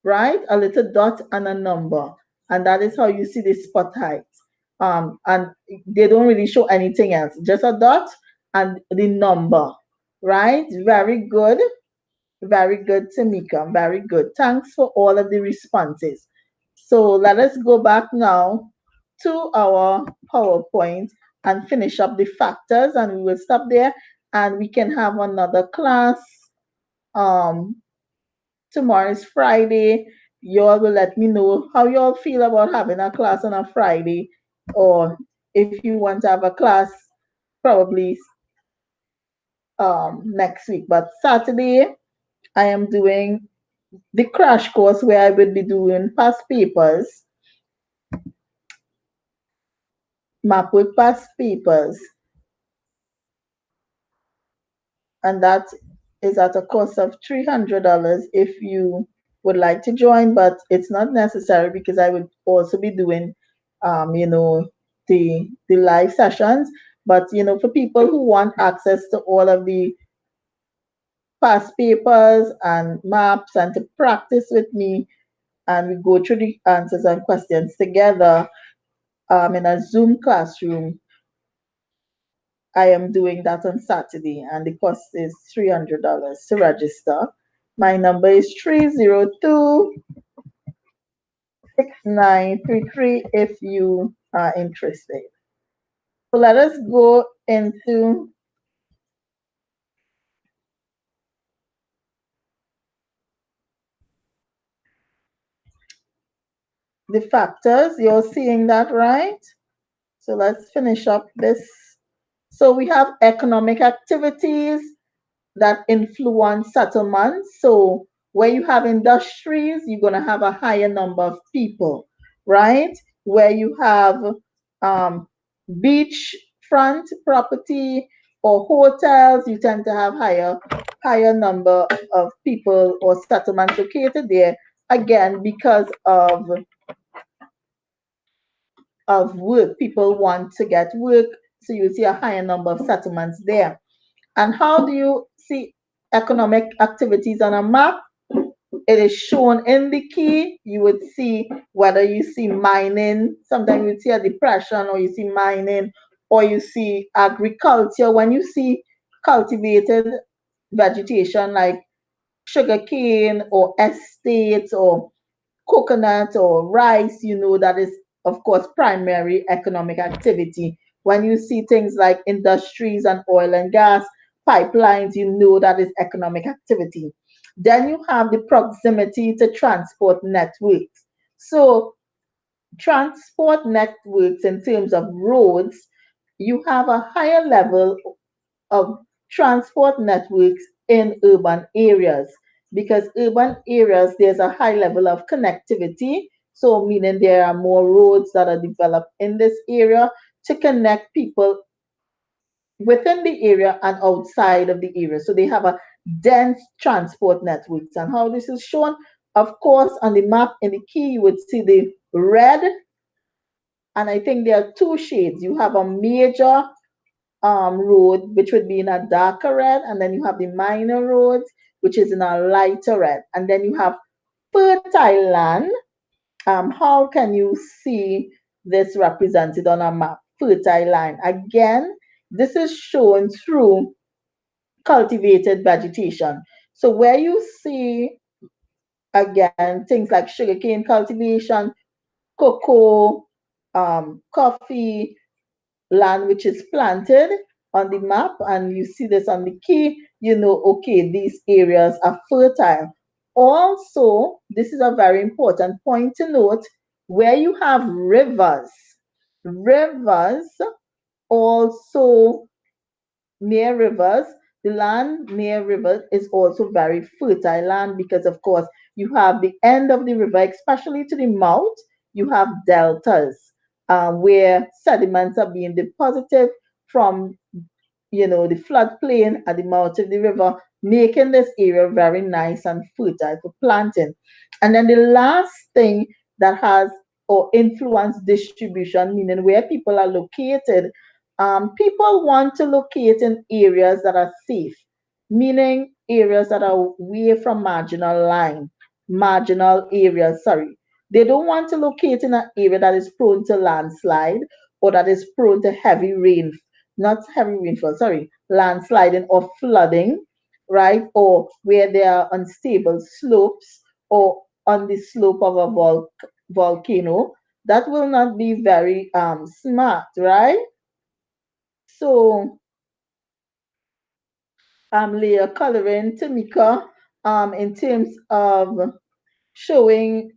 right? A little dot and a number. And that is how you see the spot heights. And they don't really show anything else, just a dot and the number, right? Very good. Very good, Tamika. Very good. Thanks for all of the responses. So let us go back now to our PowerPoint and finish up the factors, and we will stop there and we can have another class. Um, Tomorrow is Friday. You all will let me know how you all feel about having a class on a Friday, or if you want to have a class probably next week. But Saturday, I am doing the crash course where I will be doing past papers, map with past papers, and that is at a cost of $300 if you would like to join, but it's not necessary because I would also be doing, the live sessions. But for people who want access to all of the past papers and maps and to practice with me, and we go through the answers and questions together in a Zoom classroom. I am doing that on Saturday, and the cost is $300 to register. My number is 302-6933 if you are interested. So let us go into the factors. You're seeing that, right? So let's finish up this. So we have economic activities that influence settlements. So where you have industries, you're going to have a higher number of people, right? Where you have um, beachfront property or hotels, you tend to have higher number of people or settlements located there. Again, because of work, people want to get work, so you see a higher number of settlements there. And how do you see economic activities on a map? It is shown in the key. You would see whether you see mining, sometimes you see a depression, or you see mining, or you see agriculture. When you see cultivated vegetation like sugarcane or estates or coconut or rice, that is, of course, primary economic activity. When you see things like industries and oil and gas pipelines, that is economic activity. Then you have the proximity to transport networks. So, transport networks in terms of roads, you have a higher level of transport networks in urban areas, because urban areas there's a high level of connectivity, so meaning there are more roads that are developed in this area to connect people within the area and outside of the area, so they have a dense transport networks. And how this is shown, of course, on the map in the key, you would see the red, and I think there are two shades. You have a major road, which would be in a darker red, and then you have the minor roads, which is in a lighter red, and then you have fertile land. How can you see this represented on a map? Fertile land. Again, this is shown through cultivated vegetation. So where you see, again, things like sugarcane cultivation, cocoa, coffee, land which is planted on the map, and you see this on the key, okay, these areas are fertile. Also, this is a very important point to note, where you have rivers also near rivers, the land near rivers is also very fertile land, because of course you have the end of the river, especially to the mouth, you have deltas, where sediments are being deposited from the floodplain at the mouth of the river, making this area very nice and fertile for planting. And then the last thing that has or influence distribution, meaning where people are located, people want to locate in areas that are safe, meaning areas that are away from marginal areas, sorry. They don't want to locate in an area that is prone to landslide or that is prone to heavy rain, not heavy rainfall, sorry, landsliding or flooding, right? Or where there are unstable slopes or on the slope of a volcano, that will not be very smart, right? So layer coloring, Tamika, in terms of showing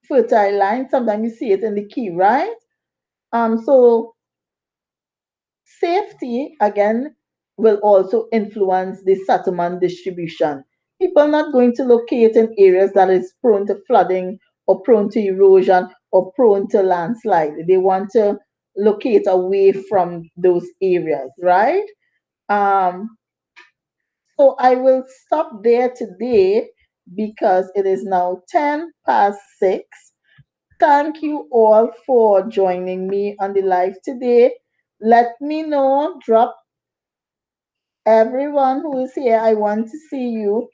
fertile lines, sometimes you see it in the key, right? So safety, again, will also influence the settlement distribution. People are not going to locate in areas that is prone to flooding or prone to erosion or prone to landslide. They want to locate away from those areas, right? Um, so I will stop there today because it is now 10 past 6. Thank you all for joining me on the live today. Let me know, drop everyone who is here. I want to see you.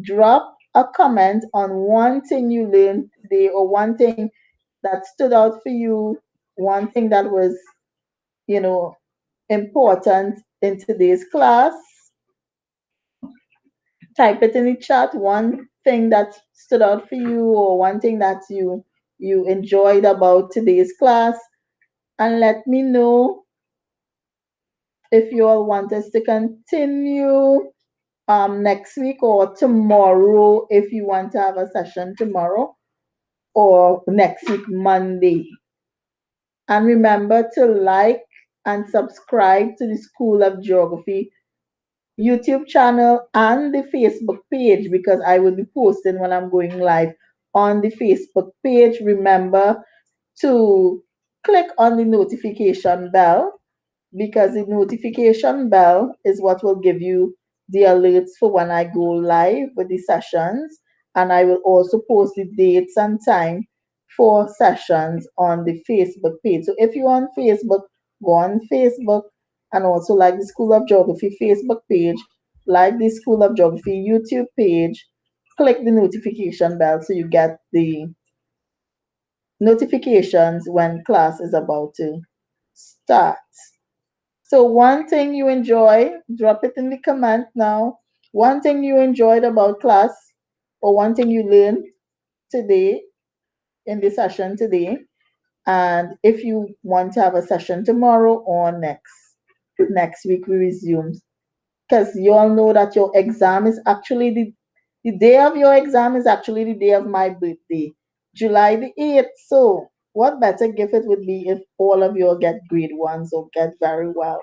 Drop a comment on one thing you learned today or one thing that stood out for you, one thing that was, you know, important in today's class. Type it in the chat, one thing that stood out for you or one thing that you enjoyed about today's class, and let me know if you all want us to continue next week or tomorrow, if you want to have a session tomorrow or next week Monday. And remember to like and subscribe to the School of Geography YouTube channel and the Facebook page, because I will be posting when I'm going live on the Facebook page. Remember to click on the notification bell, because the notification bell is what will give you the alerts for when I go live with the sessions. And I will also post the dates and time for sessions on the Facebook page. So if you're on Facebook, go on Facebook and also like the School of Geography Facebook page, like the School of Geography YouTube page, click the notification bell so you get the notifications when class is about to start. So one thing you enjoy, drop it in the comment now. One thing you enjoyed about class or one thing you learned today in the session today. And if you want to have a session tomorrow or next week we resume. Because you all know that your exam is actually the day of your exam is actually the day of my birthday, July the 8th. So what better gift it would be if all of you all get grade ones or get very well,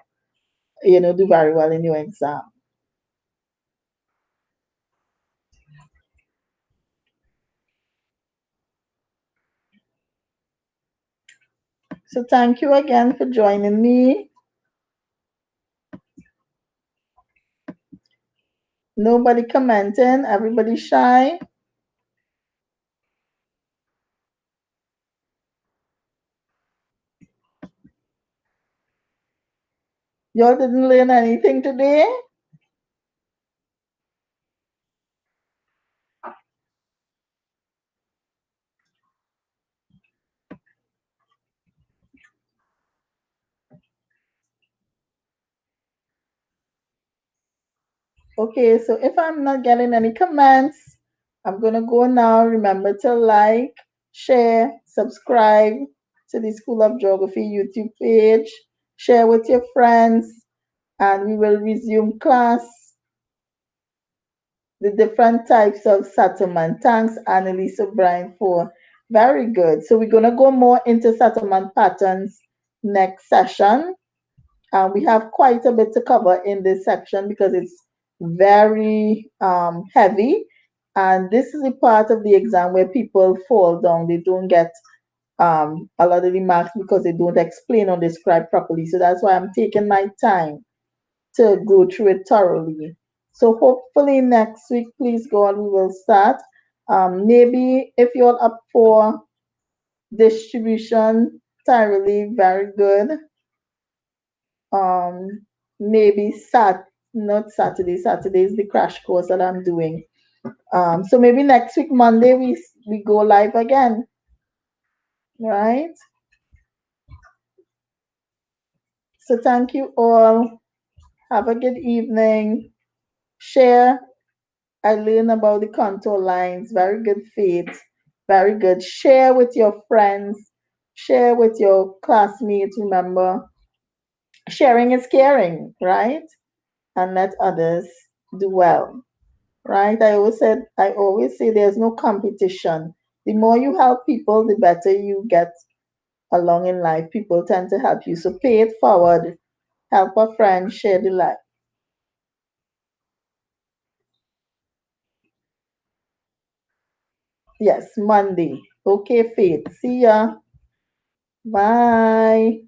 do very well in your exam. So thank you again for joining me. Nobody commenting, everybody shy. Y'all didn't learn anything today? Okay, so if I'm not getting any comments, I'm going to go now. Remember to like, share, subscribe to the School of Geography YouTube page, share with your friends, and we will resume class, the different types of settlement. Thanks, Annalise O'Brien, for very good. So we're going to go more into settlement patterns next session. We have quite a bit to cover in this section because it's very heavy. And this is the part of the exam where people fall down. They don't get a lot of the marks because they don't explain or describe properly. So that's why I'm taking my time to go through it thoroughly. So hopefully next week, please God, we will start. Maybe if you're up for distribution thoroughly, very good. Maybe not Saturday. Saturday is the crash course that I'm doing. So maybe next week Monday we go live again, right? So thank you all. Have a good evening. Share. I learned about the contour lines. Very good, Faith. Very good. Share with your friends. Share with your classmates. Remember, sharing is caring, right? And let others do well, right? I always say there's no competition. The more you help people, the better you get along in life. People tend to help you. So pay it forward. Help a friend, share the life. Yes, Monday. Okay, Faith. See ya. Bye.